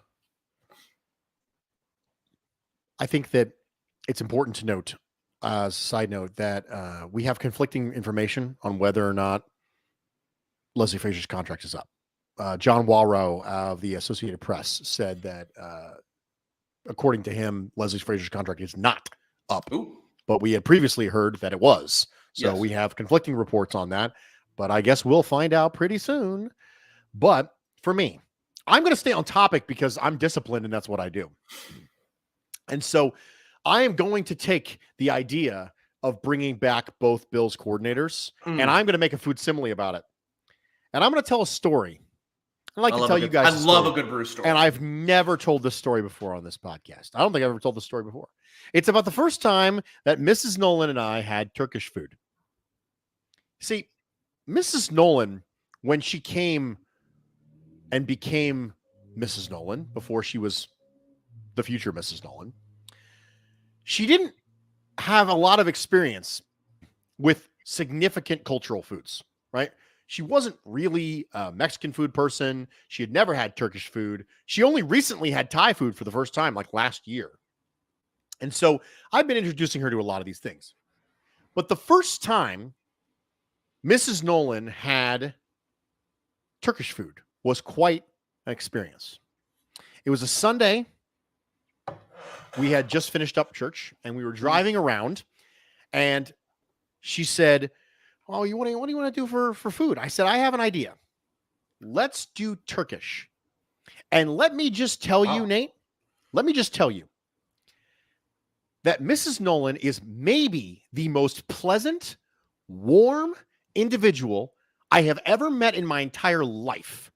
I think that it's important to note, as a side note, that we have conflicting information on whether or not Leslie Frazier's contract is up. John Walrow of the Associated Press said that, according to him, Leslie Frazier's contract is not up. Ooh. But we had previously heard that it was. So Yes. We have conflicting reports on that. But I guess we'll find out pretty soon. But for me, I'm going to stay on topic because I'm disciplined and that's what I do. And so I am going to take the idea of bringing back both Bills coordinators and I'm going to make a food simile about it. And I'm going to tell a story. I'd like to tell you guys. I love a good Bruce story. And I've never told this story before on this podcast. I don't think I've ever told this story before. It's about the first time that Mrs. Nolan and I had Turkish food. See, Mrs. Nolan, when she came and became Mrs. Nolan, before she was the future Mrs. Nolan, she didn't have a lot of experience with significant cultural foods, right? She wasn't really a Mexican food person. She had never had Turkish food. She only recently had Thai food for the first time, like last year. And so I've been introducing her to a lot of these things. But the first time Mrs. Nolan had Turkish food was quite an experience. It was a Sunday. We had just finished up church and we were driving around and she said, "Oh, what do you want to do for food?" I said, "I have an idea. Let's do Turkish." And let me just tell you, Nate, let me just tell you that Mrs. Nolan is maybe the most pleasant, warm individual I have ever met in my entire life.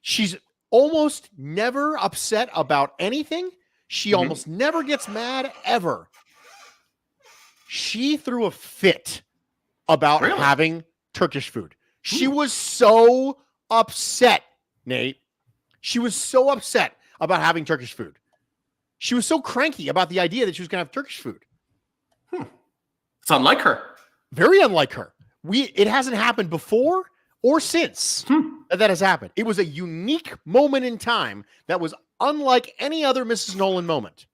She's almost never upset about anything. She almost never gets mad ever. She threw a fit about having Turkish food. She was so upset, Nate. She was so upset about having Turkish food. She was so cranky about the idea that she was going to have Turkish food. It's unlike her. Very unlike her. It hasn't happened before or since that has happened. It was a unique moment in time that was unlike any other Mrs. Nolan moment.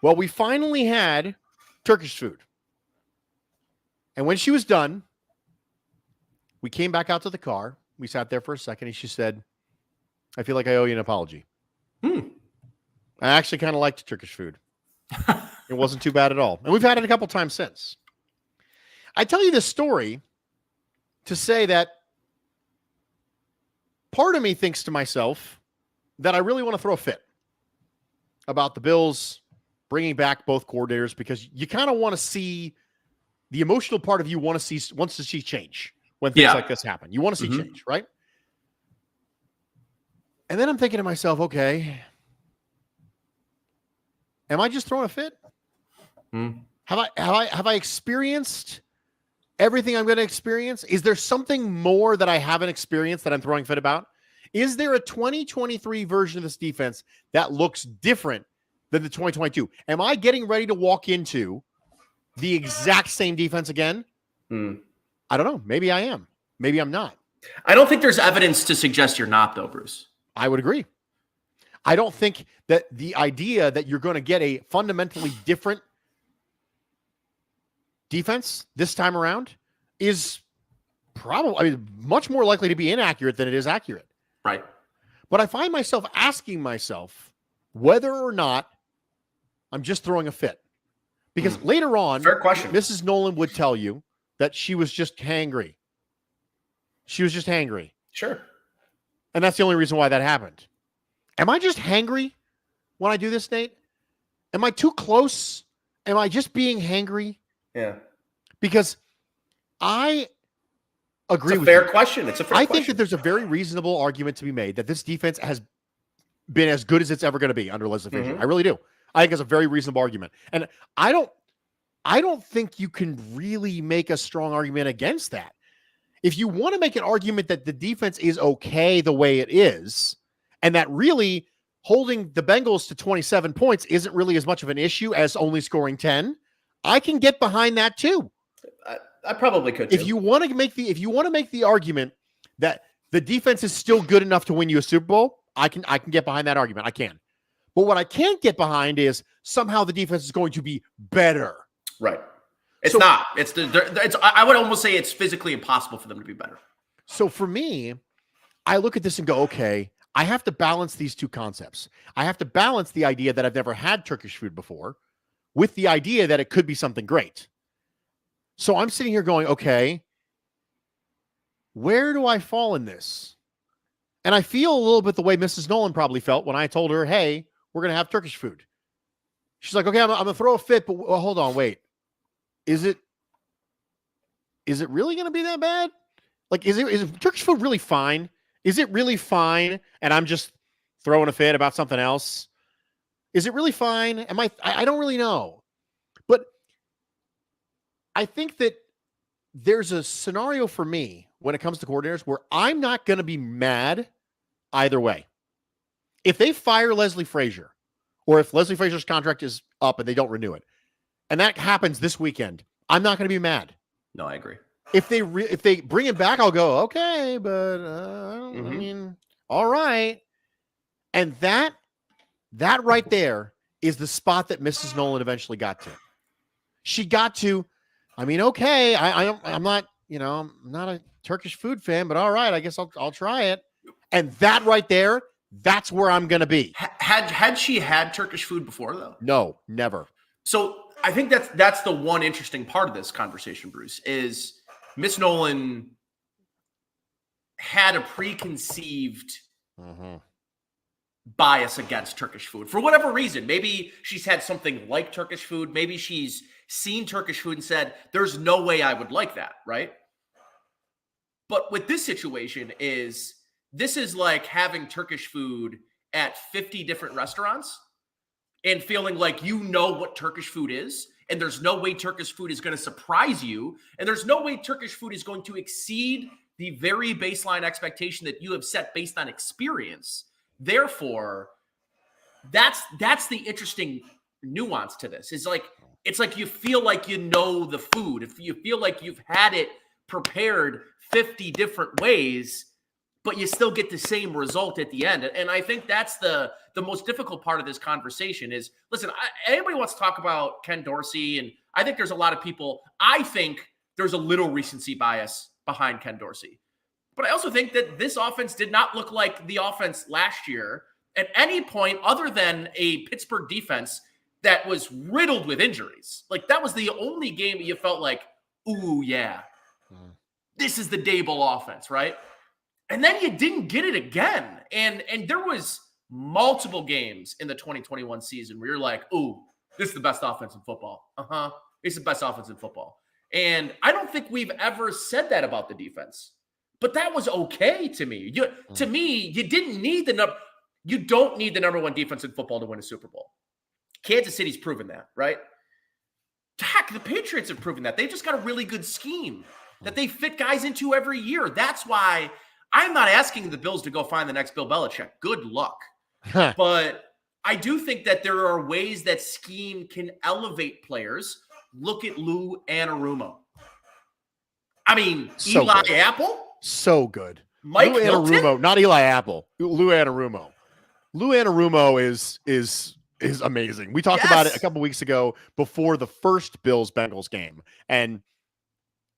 Well, we finally had Turkish food. And when she was done, we came back out to the car. We sat there for a second and she said, "I feel like I owe you an apology." I actually kind of liked Turkish food. It wasn't too bad at all. And we've had it a couple times since. I tell you this story to say that part of me thinks to myself that I really want to throw a fit about the Bills bringing back both coordinators, because you kind of want to see the emotional part of you wants to see change when things like this happen. You want to see change, right? And then I'm thinking to myself, okay, am I just throwing a fit? Have I experienced everything I'm going to experience? Is there something more that I haven't experienced that I'm throwing a fit about? Is there a 2023 version of this defense that looks different than the 2022? Am I getting ready to walk into the exact same defense again? I don't know. Maybe I am. Maybe I'm not. I don't think there's evidence to suggest you're not, though, Bruce. I would agree. I don't think that the idea that you're going to get a fundamentally different defense this time around is probably much more likely to be inaccurate than it is accurate. Right. But I find myself asking myself whether or not I'm just throwing a fit. Because later on, fair question, Mrs. Nolan would tell you that she was just hangry. She was just hangry. Sure. And that's the only reason why that happened. Am I just hangry when I do this, Nate? Am I too close? Am I just being hangry? Yeah. Because I agree it's a with fair you. question. It's a fair question. I think that there's a very reasonable argument to be made that this defense has been as good as it's ever going to be under Leslie Frazier. I really do. I think it's a very reasonable argument. And I don't think you can really make a strong argument against that. If you want to make an argument that the defense is okay the way it is, and that really holding the Bengals to 27 points isn't really as much of an issue as only scoring 10, I can get behind that too. I probably could too. If you want to make the argument that the defense is still good enough to win you a Super Bowl, I can get behind that argument. I can. But what I can't get behind is somehow the defense is going to be better. Right. It's not. I would almost say it's physically impossible for them to be better. So for me, I look at this and go, okay, I have to balance these two concepts. I have to balance the idea that I've never had Turkish food before with the idea that it could be something great. So I'm sitting here going, okay, where do I fall in this? And I feel a little bit the way Mrs. Nolan probably felt when I told her, hey, we're going to have Turkish food. She's like, okay, I'm going to throw a fit, but hold on, wait. Is it really going to be that bad? Like, is Turkish food really fine? Is it really fine? And I'm just throwing a fit about something else. Is it really fine? I don't really know. But I think that there's a scenario for me when it comes to coordinators where I'm not going to be mad either way. If they fire Leslie Frazier, or if Leslie Frazier's contract is up and they don't renew it, and that happens this weekend, I'm not going to be mad. No, I agree. If they bring him back, I'll go, okay, but I mean, all right. And that right there is the spot that Mrs. Nolan eventually got to. She got to, I mean, okay, I'm not, I'm not a Turkish food fan, but all right, I guess I'll try it. And that right there, that's where I'm going to be. Had she had Turkish food before though? No, never. So I think that's the one interesting part of this conversation, Bruce, is Miss Nolan had a preconceived bias against Turkish food for whatever reason. Maybe she's had something like Turkish food. Maybe she's seen Turkish food and said, there's no way I would like that, right? But with this situation this is like having Turkish food at 50 different restaurants and feeling like you know what Turkish food is, and there's no way Turkish food is going to surprise you, and there's no way Turkish food is going to exceed the very baseline expectation that you have set based on experience. Therefore, that's the interesting nuance to this. It's like you feel like you know the food. If you feel like you've had it prepared 50 different ways, but you still get the same result at the end. And I think that's the most difficult part of this conversation is, listen, anybody wants to talk about Ken Dorsey, and I think there's a lot of people, I think there's a little recency bias behind Ken Dorsey. But I also think that this offense did not look like the offense last year at any point other than a Pittsburgh defense that was riddled with injuries. Like, that was the only game that you felt like, ooh, yeah, this is the Daboll offense, right? And then you didn't get it again. And there was multiple games in the 2021 season where you're like, ooh, this is the best offense in football. It's the best offense in football. And I don't think we've ever said that about the defense. But that was okay to me. To me, you don't need the number one defense in football to win a Super Bowl. Kansas City's proven that, right? Heck, back. The Patriots have proven that. They've just got a really good scheme that they fit guys into every year. That's why I'm not asking the Bills to go find the next Bill Belichick. Good luck. But I do think that there are ways that scheme can elevate players. Look at Lou Anarumo. I mean, So Eli good. Apple. So good. Mike Lou Hilton? Anarumo, not Eli Apple. Lou Anarumo. Lou Anarumo is amazing. We talked about it a couple weeks ago before the first Bills-Bengals game. And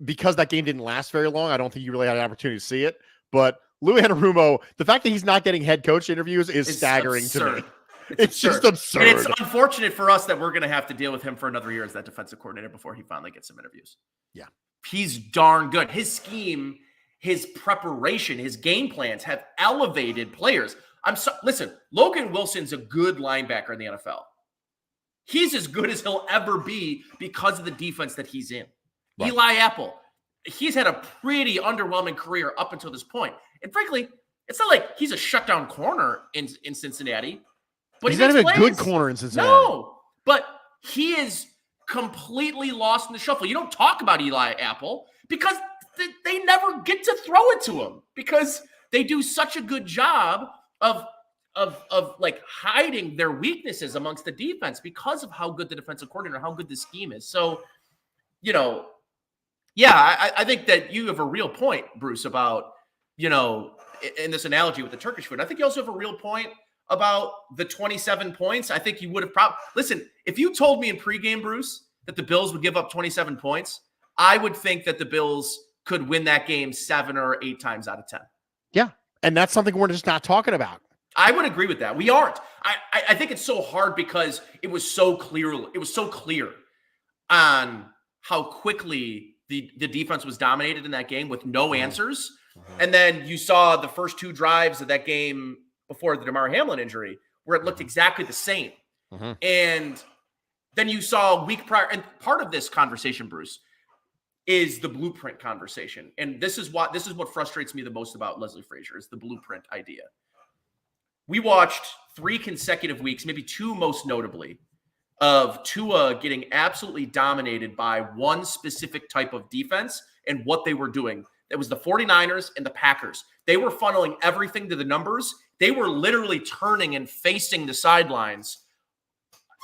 because that game didn't last very long, I don't think you really had an opportunity to see it. But Lou Anarumo, the fact that he's not getting head coach interviews is staggering to me. It's just absurd. And it's unfortunate for us that we're going to have to deal with him for another year as that defensive coordinator before he finally gets some interviews. Yeah. He's darn good. His scheme, his preparation, his game plans have elevated players. Listen, Logan Wilson's a good linebacker in the NFL. He's as good as he'll ever be because of the defense that he's in. Right. Eli Apple, he's had a pretty underwhelming career up until this point. And frankly, it's not like he's a shutdown corner in Cincinnati. But he's not even a good corner in Cincinnati. No, but he is completely lost in the shuffle. You don't talk about Eli Apple because they never get to throw it to him because they do such a good job of like hiding their weaknesses amongst the defense because of how good the defensive coordinator, how good the scheme is. So, I think that you have a real point, Bruce, about, in this analogy with the Turkish food. I think you also have a real point about the 27 points. I think you would have listen, if you told me in pregame, Bruce, that the Bills would give up 27 points, I would think that the Bills could win that game 7 or 8 times out of 10. Yeah. And that's something we're just not talking about. I would agree with that. We aren't. I think it's so hard because it was so clear on how quickly the defense was dominated in that game with no answers. Mm-hmm. And then you saw the first 2 drives of that game before the DeMar Hamlin injury where it looked exactly the same. Mm-hmm. And then you saw a week prior. And part of this conversation, Bruce, is the blueprint conversation. And this is what frustrates me the most about Leslie Frazier is the blueprint idea. We watched 3 consecutive weeks, maybe 2 most notably, of Tua getting absolutely dominated by one specific type of defense and what they were doing. It was the 49ers and the Packers. They were funneling everything to the numbers. They were literally turning and facing the sidelines,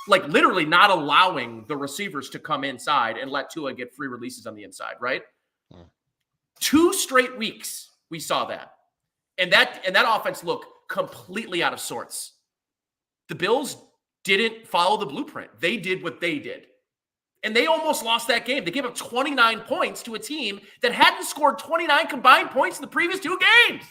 like literally not allowing the receivers to come inside and let Tua get free releases on the inside, right? 2 straight weeks we saw that. And that offense looked completely out of sorts. The Bills didn't follow the blueprint. They did what they did. And they almost lost that game. They gave up 29 points to a team that hadn't scored 29 combined points in the previous 2 games.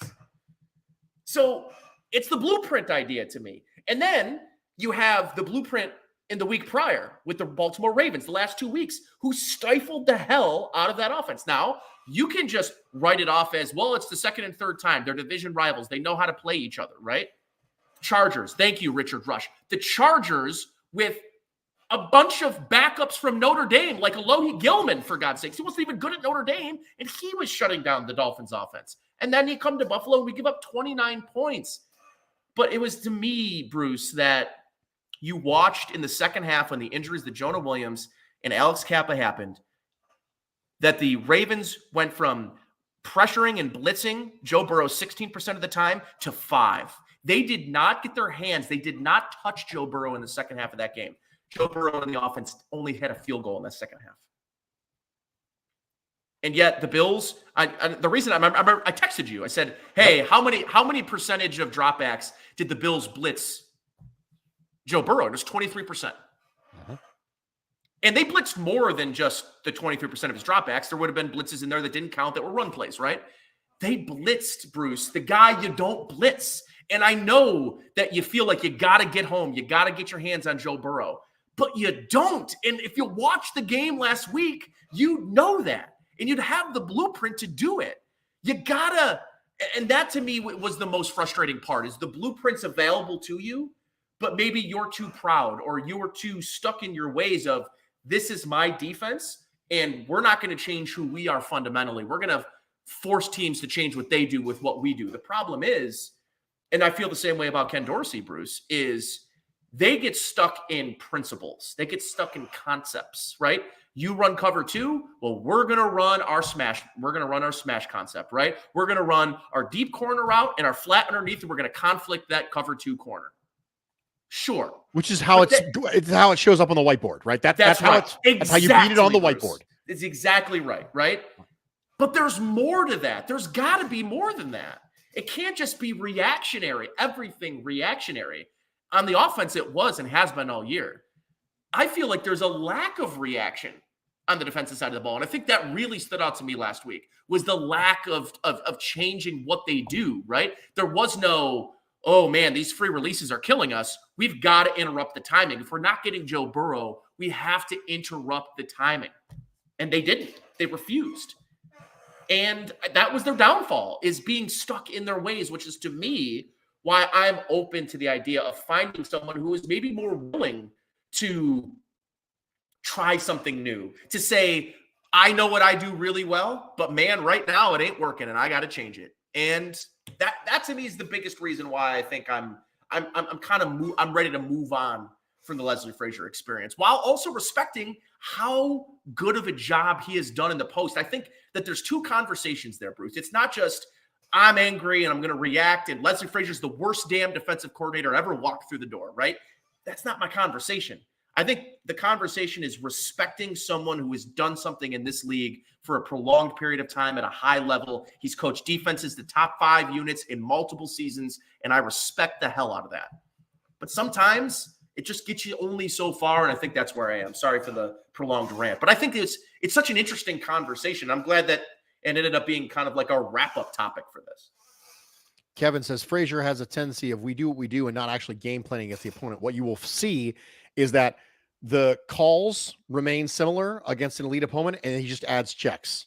So it's the blueprint idea to me. And then you have the blueprint in the week prior with the Baltimore Ravens, the last 2 weeks, who stifled the hell out of that offense. Now, you can just write it off as, well, it's the second and third time. They're division rivals. They know how to play each other, right? Chargers. Thank you, Richard Rush. The Chargers with a bunch of backups from Notre Dame, like Alohi Gilman, for God's sakes. He wasn't even good at Notre Dame, and he was shutting down the Dolphins' offense. And then you come to Buffalo, and we give up 29 points. But it was, to me, Bruce, that you watched in the second half when the injuries to Jonah Williams and Alex Kappa happened, that the Ravens went from pressuring and blitzing Joe Burrow 16% of the time to 5%. They did not get their hands. They did not touch Joe Burrow in the second half of that game. Joe Burrow in the offense only had a field goal in the second half. And yet the Bills, the reason I texted you, I said, hey, how many percentage of dropbacks did the Bills blitz Joe Burrow? It was 23%. And they blitzed more than just the 23% of his dropbacks. There would have been blitzes in there that didn't count that were run plays, right? They blitzed, Bruce, the guy you don't blitz. And I know that you feel like you got to get home. You got to get your hands on Joe Burrow. But you don't. And if you watch the game last week, you know that. And you'd have the blueprint to do it. You got to. And that to me was the most frustrating part is the blueprint's available to you, but maybe you're too proud or you were too stuck in your ways of this is my defense and we're not going to change who we are fundamentally. We're going to force teams to change what they do with what we do. The problem is, and I feel the same way about Ken Dorsey, Bruce, is they get stuck in principles. They get stuck in concepts, right? You run cover 2. Well, we're going to run our smash. We're going to run our smash concept, right? We're going to run our deep corner route and our flat underneath, and we're going to conflict that cover 2 corner. Sure. Which is how it's how it shows up on the whiteboard, right? That's how right. That's how you beat it on the Bruce. whiteboard. It's exactly right, right? But there's more to that. There's got to be more than that. It can't just be reactionary, everything reactionary. On the offense, it was and has been all year. I feel like there's a lack of reaction on the defensive side of the ball. And I think that really stood out to me last week was the lack of changing what they do, right? There was no, oh man, these free releases are killing us. We've got to interrupt the timing. If we're not getting Joe Burrow, we have to interrupt the timing. And they didn't. They refused. And that was their downfall, is being stuck in their ways, which is to me why I'm open to the idea of finding someone who is maybe more willing to try something new, to say, I know what I do really well, but man, right now it ain't working and I got to change it. And that to me is the biggest reason why I think I'm ready to move on from the Leslie Frazier experience, while also respecting how good of a job he has done in the post. I think that there's two conversations there, Bruce. It's not just I'm angry and I'm going to react and Leslie Frazier's the worst damn defensive coordinator ever walked through the door, right? That's not my conversation. I think the conversation is respecting someone who has done something in this league for a prolonged period of time at a high level. He's coached defenses, the top 5 units in multiple seasons, and I respect the hell out of that. But sometimes it just gets you only so far, and I think that's where I am. Sorry for the prolonged rant. But I think it's such an interesting conversation. I'm glad that it ended up being kind of like a wrap-up topic for this. Kevin says Frazier has a tendency of we do what we do and not actually game planning against the opponent. What you will see is that the calls remain similar against an elite opponent, and he just adds checks.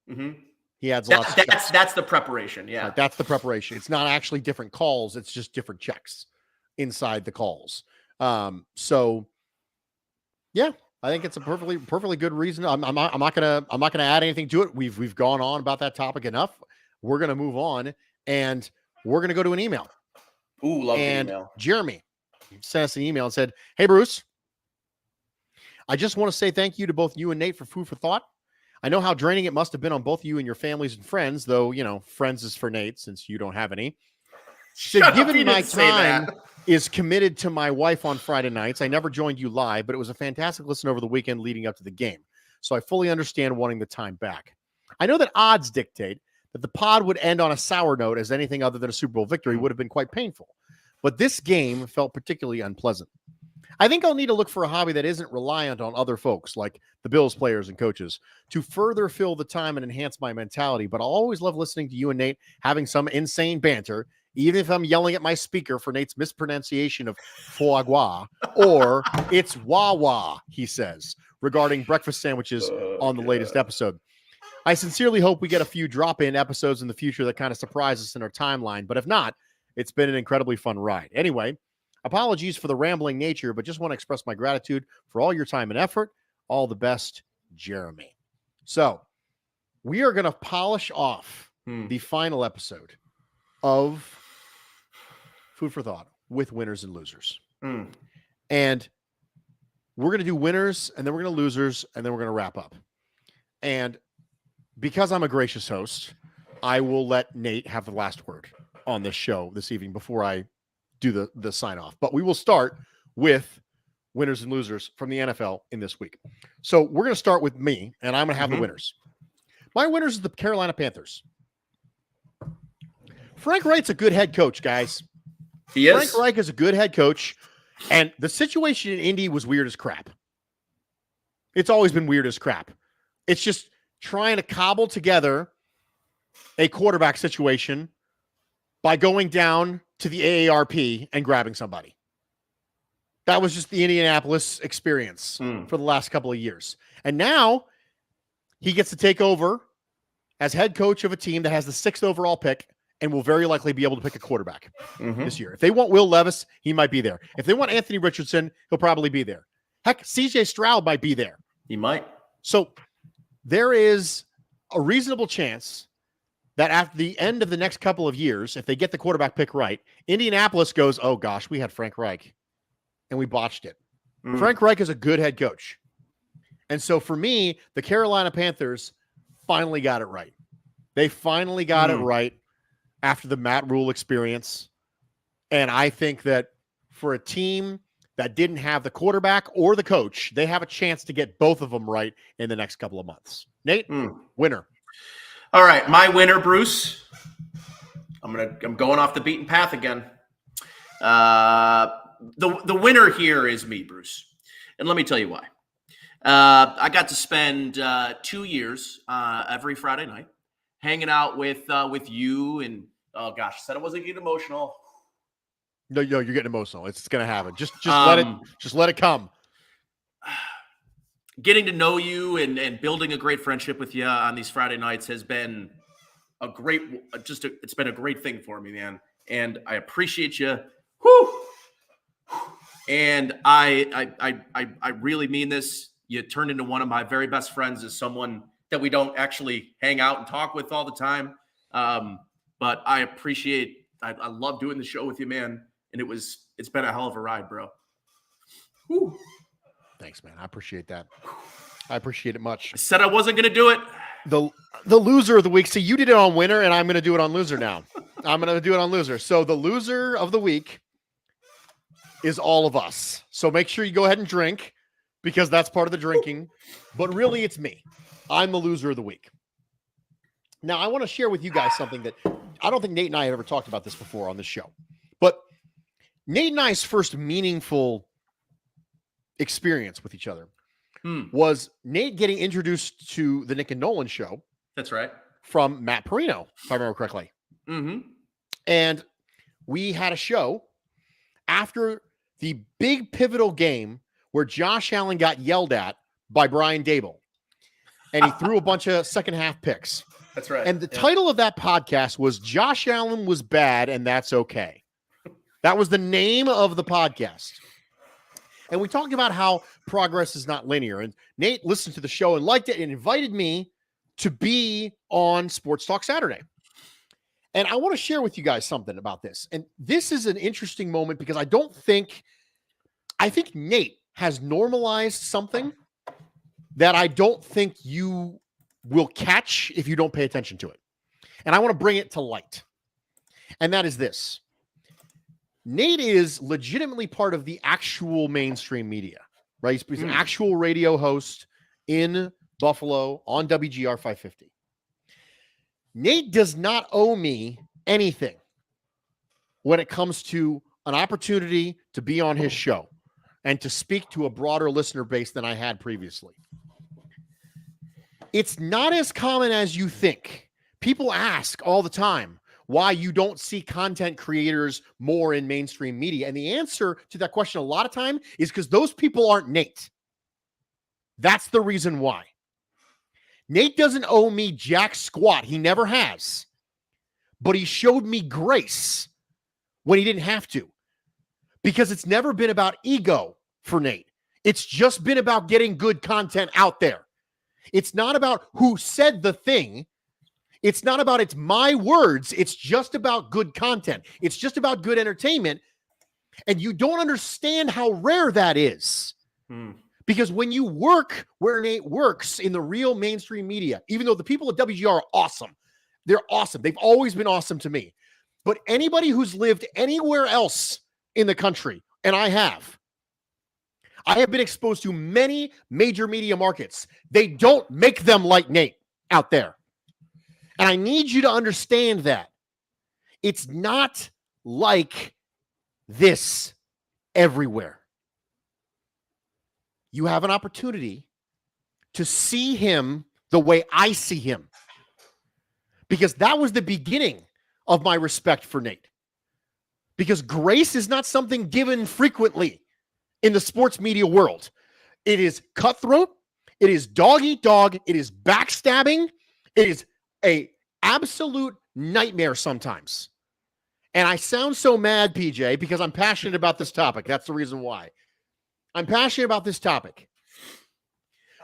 Mm-hmm. He adds lots of checks. That's the preparation, yeah. Right, that's the preparation. It's not actually different calls. It's just different checks inside the calls. So, yeah, I think it's a perfectly good reason. I'm not gonna add anything to it. We've gone on about that topic enough. We're gonna move on, and we're gonna go to an email. Ooh, love the email. Jeremy sent us an email and said, "Hey Bruce, I just want to say thank you to both you and Nate for food for thought. I know how draining it must have been on both you and your families and friends, though, you know, friends is for Nate since you don't have any. So given my time is committed to my wife on Friday nights, I never joined you live, but it was a fantastic listen over the weekend leading up to the game. So I fully understand wanting the time back. I know that odds dictate that the pod would end on a sour note, as anything other than a Super Bowl victory would have been quite painful. But this game felt particularly unpleasant. I think I'll need to look for a hobby that isn't reliant on other folks like the Bills players and coaches to further fill the time and enhance my mentality. But I'll always love listening to you and Nate having some insane banter, even if I'm yelling at my speaker for Nate's mispronunciation of foie gras, or it's wah-wah, he says, regarding breakfast sandwiches on the latest episode. I sincerely hope we get a few drop-in episodes in the future that kind of surprise us in our timeline. But if not, it's been an incredibly fun ride. Anyway, apologies for the rambling nature, but just want to express my gratitude for all your time and effort. All the best, Jeremy. So we are going to polish off the final episode of Food for Thought with winners and losers. And we're going to do winners, and then we're going to losers, and then we're going to wrap up. And because I'm a gracious host, I will let Nate have the last word on this show this evening before I do the sign off. But we will start with winners and losers from the NFL in this week. So we're going to start with me, and I'm going to have the winners. My winners is the Carolina Panthers. Frank Reich's a good head coach, guys. He is. Frank Reich is a good head coach, and the situation in Indy was weird as crap. It's always been weird as crap. It's just trying to cobble together a quarterback situation by going down to the AARP and grabbing somebody. That was just the Indianapolis experience for the last couple of years. And now he gets to take over as head coach of a team that has the 6th overall pick and will very likely be able to pick a quarterback this year. If they want Will Levis, he might be there. If they want Anthony Richardson, he'll probably be there. Heck, CJ Stroud might be there. He might. So there is a reasonable chance that at the end of the next couple of years, if they get the quarterback pick right, Indianapolis goes, oh gosh, we had Frank Reich. and we botched it. Frank Reich is a good head coach. And so for me, the Carolina Panthers finally got it right. They finally got it right after the Matt Rule experience. And I think that for a team that didn't have the quarterback or the coach, they have a chance to get both of them right in the next couple of months. Nate, winner. All right, my winner, Bruce. I'm going off the beaten path again. The winner here is me, Bruce. And let me tell you why. I got to spend 2 years every Friday night hanging out with you and oh gosh, I said I wasn't getting emotional. No, you're getting emotional. It's gonna happen. Just let it come. Getting to know you and building a great friendship with you on these Friday nights has been it's been a great thing for me, man. And I appreciate you. Whew. And I really mean this. You turned into one of my very best friends, as someone that we don't actually hang out and talk with all the time. But I appreciate, I love doing the show with you, man. And it's been a hell of a ride, bro. Whew. Thanks, man. I appreciate that. I appreciate it much. I said I wasn't going to do it. The loser of the week. See, you did it on winner, and I'm going to do it on loser now. I'm going to do it on loser. So the loser of the week is all of us. So make sure you go ahead and drink, because that's part of the drinking. But really, it's me. I'm the loser of the week. Now, I want to share with you guys something that I don't think Nate and I have ever talked about this before on this show. But Nate and I's first meaningful experience with each other was Nate getting introduced to the Nick and Nolan show. That's right. From Matt Perino, if I remember correctly. And we had a show after the big pivotal game where Josh Allen got yelled at by Brian Dable. And he threw a bunch of second half picks. That's right. And the title of that podcast was Josh Allen Was Bad and That's Okay. That was the name of the podcast. And we talked about how progress is not linear. And Nate listened to the show and liked it and invited me to be on Sports Talk Saturday. And I want to share with you guys something about this. And this is an interesting moment because I think Nate has normalized something that I don't think you will catch if you don't pay attention to it. And I want to bring it to light. And that is this. Nate is legitimately part of the actual mainstream media, right? He's an actual radio host in Buffalo on WGR 550. Nate does not owe me anything when it comes to an opportunity to be on his show and to speak to a broader listener base than I had previously. It's not as common as you think. People ask all the time why you don't see content creators more in mainstream media. And the answer to that question a lot of time is because those people aren't Nate. That's the reason why. Nate doesn't owe me jack squat. He never has. But he showed me grace when he didn't have to. Because it's never been about ego for Nate. It's just been about getting good content out there. It's not about who said the thing. It's not about it's my words. It's just about good content. It's just about good entertainment. And you don't understand how rare that is. Because when you work where Nate works in the real mainstream media, even though the people at WGR are awesome, they're awesome. They've always been awesome to me. But anybody who's lived anywhere else in the country, and I have been exposed to many major media markets. They don't make them like Nate out there. And I need you to understand that. It's not like this everywhere. You have an opportunity to see him the way I see him. Because that was the beginning of my respect for Nate. Because grace is not something given frequently in the sports media world. It is cutthroat. It is dog eat dog. It is backstabbing. It is a absolute nightmare sometimes. And I sound so mad, PJ, because I'm passionate about this topic. That's the reason why. I'm passionate about this topic.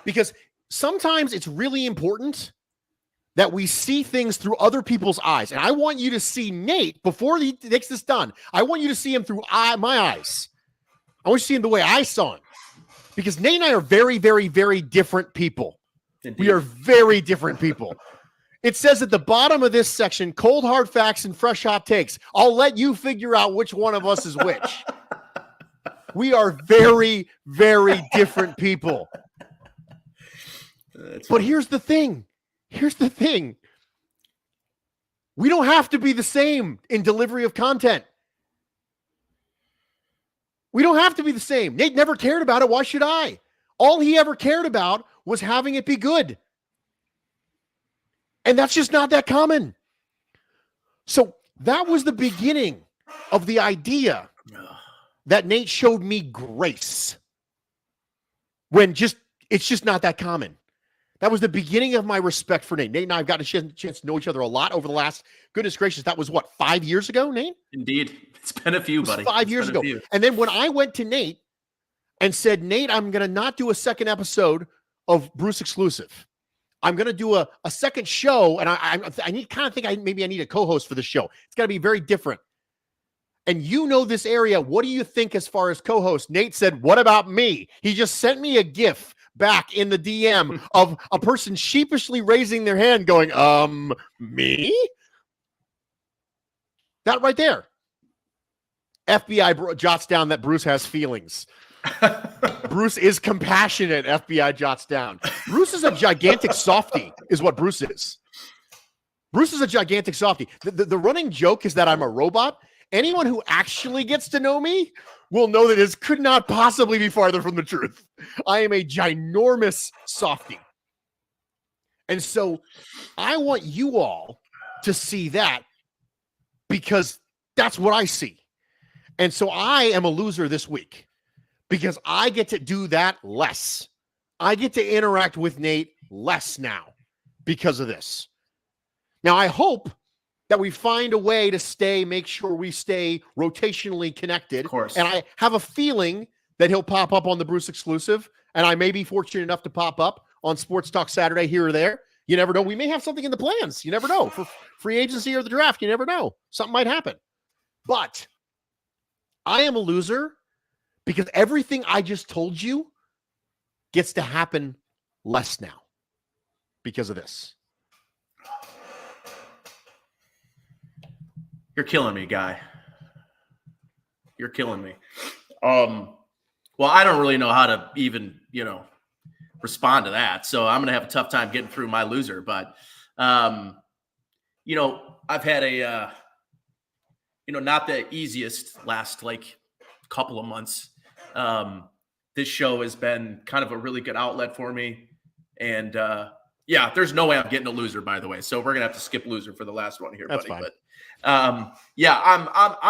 Because sometimes it's really important that we see things through other people's eyes. And I want you to see Nate, before he gets this done, I want you to see him through my eyes. I want you to see him the way I saw him. Because Nate and I are very, very, very different people. Indeed. We are very different people. It says at the bottom of this section, cold hard facts and fresh hot takes. I'll let you figure out which one of us is which. We are very, very different people. But here's the thing. Here's the thing. We don't have to be the same in delivery of content. We don't have to be the same. Nate never cared about it. Why should I? All he ever cared about was having it be good. And that's just not that common. So that was the beginning of the idea that Nate showed me grace. When it's just not that common. That was the beginning of my respect for Nate. Nate and I have got a chance to know each other a lot over the last, goodness gracious, that was what, 5 years ago, Nate? Indeed. It's been a few, buddy. 5 years ago. And then when I went to Nate and said, Nate, I'm going to not do a second episode of Bruce Exclusive. I'm going to do a second show, and I need kind of think maybe I need a co-host for the show. It's got to be very different. And you know this area. What do you think as far as co-host? Nate said, what about me? He just sent me a GIF back in the DM of a person sheepishly raising their hand going, me? That right there. FBI jots down that Bruce has feelings. Bruce is compassionate, FBI jots down. Bruce is a gigantic softie, is what Bruce is. Bruce is a gigantic softie. The running joke is that I'm a robot. Anyone who actually gets to know me will know that this could not possibly be farther from the truth. I am a ginormous softie. And so I want you all to see that because that's what I see. And so I am a loser this week because I get to do that less. I get to interact with Nate less now because of this. Now, I hope that we find a way to make sure we stay rotationally connected. Of course. And I have a feeling that he'll pop up on the Bruce Exclusive, and I may be fortunate enough to pop up on Sports Talk Saturday here or there. You never know. We may have something in the plans. You never know. For free agency or the draft, you never know. Something might happen. But I am a loser because everything I just told you gets to happen less now because of this. You're killing me, guy. You're killing me. Well, I don't really know how to even, respond to that. So I'm going to have a tough time getting through my loser. But, I've had a, not the easiest last couple of months. This show has been kind of a really good outlet for me. And there's no way I'm getting a loser, by the way. So we're going to have to skip loser for the last one here, That's buddy. fine. But I'm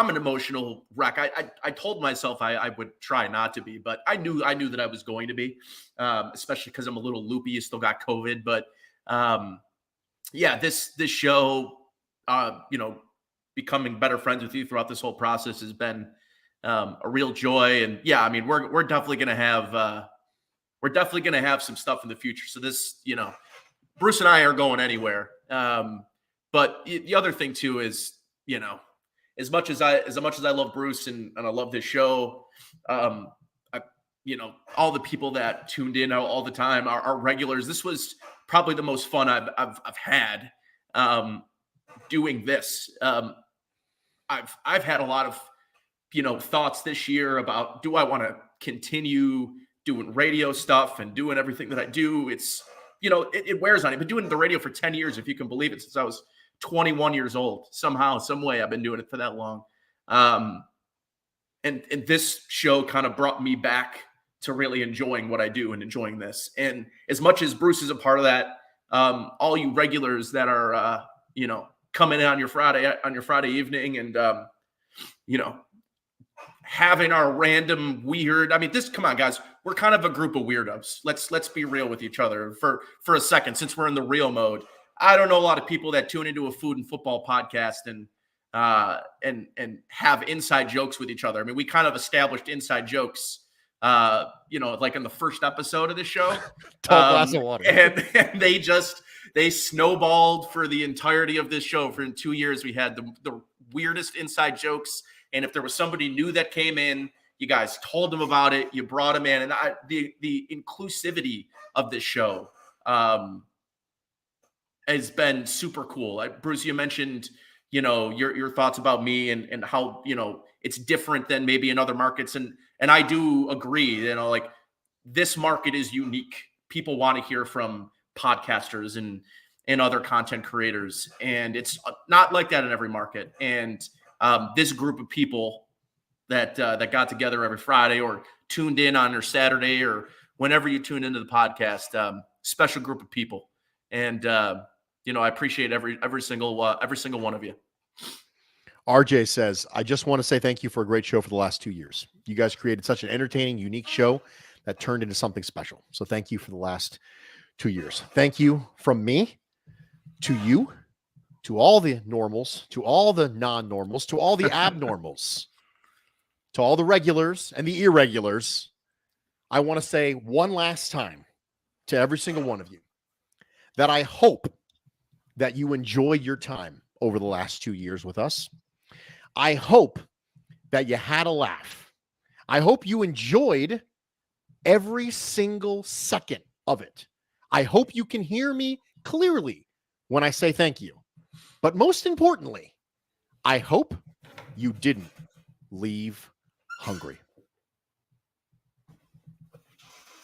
an emotional wreck. I told myself I would try not to be, but I knew that I was going to be, especially because I'm a little loopy. You still got COVID, but this show, becoming better friends with you throughout this whole process has been a real joy. And we're definitely gonna have some stuff in the future. So this, Bruce and I are going anywhere. But the other thing too is, as much as I love Bruce and I love this show, all the people that tuned in all the time are regulars. This was probably the most fun I've had doing this. I've had a lot of thoughts this year about, do I want to continue doing radio stuff and doing everything that I do? It's it wears on you. I've been doing the radio for 10 years, if you can believe it, since I was 21 years old. Somehow, some way, I've been doing it for that long. And this show kind of brought me back to really enjoying what I do and enjoying this. And as much as Bruce is a part of that, all you regulars that are, coming in on your Friday evening and, having our random weird, come on, guys, we're kind of a group of weirdos. Let's be real with each other for a second, since we're in the real mode. I don't know a lot of people that tune into a food and football podcast and have inside jokes with each other. We kind of established inside jokes, in the first episode of the show. Tall glass of water. And they snowballed for the entirety of this show. For 2 years, we had the weirdest inside jokes. And if there was somebody new that came in, You guys told them about it. You brought them in, and the inclusivity of this show has been super cool. Bruce, you mentioned, your thoughts about me and how, it's different than maybe in other markets. And I do agree, like this market is unique. People want to hear from podcasters and other content creators. And it's not like that in every market. And this group of people that got together every Friday or tuned in on their Saturday or whenever you tune into the podcast, special group of people. And, I appreciate every single one of you. RJ says, I just want to say thank you for a great show for the last 2 years. You guys created such an entertaining, unique show that turned into something special. So thank you for the last 2 years. Thank you from me to you, to all the normals, to all the non-normals, to all the abnormals, to all the regulars and the irregulars. I want to say one last time to every single one of you that I hope that you enjoyed your time over the last 2 years with us. I hope that you had a laugh. I hope you enjoyed every single second of it. I hope you can hear me clearly when I say thank you. But most importantly, I hope you didn't leave hungry.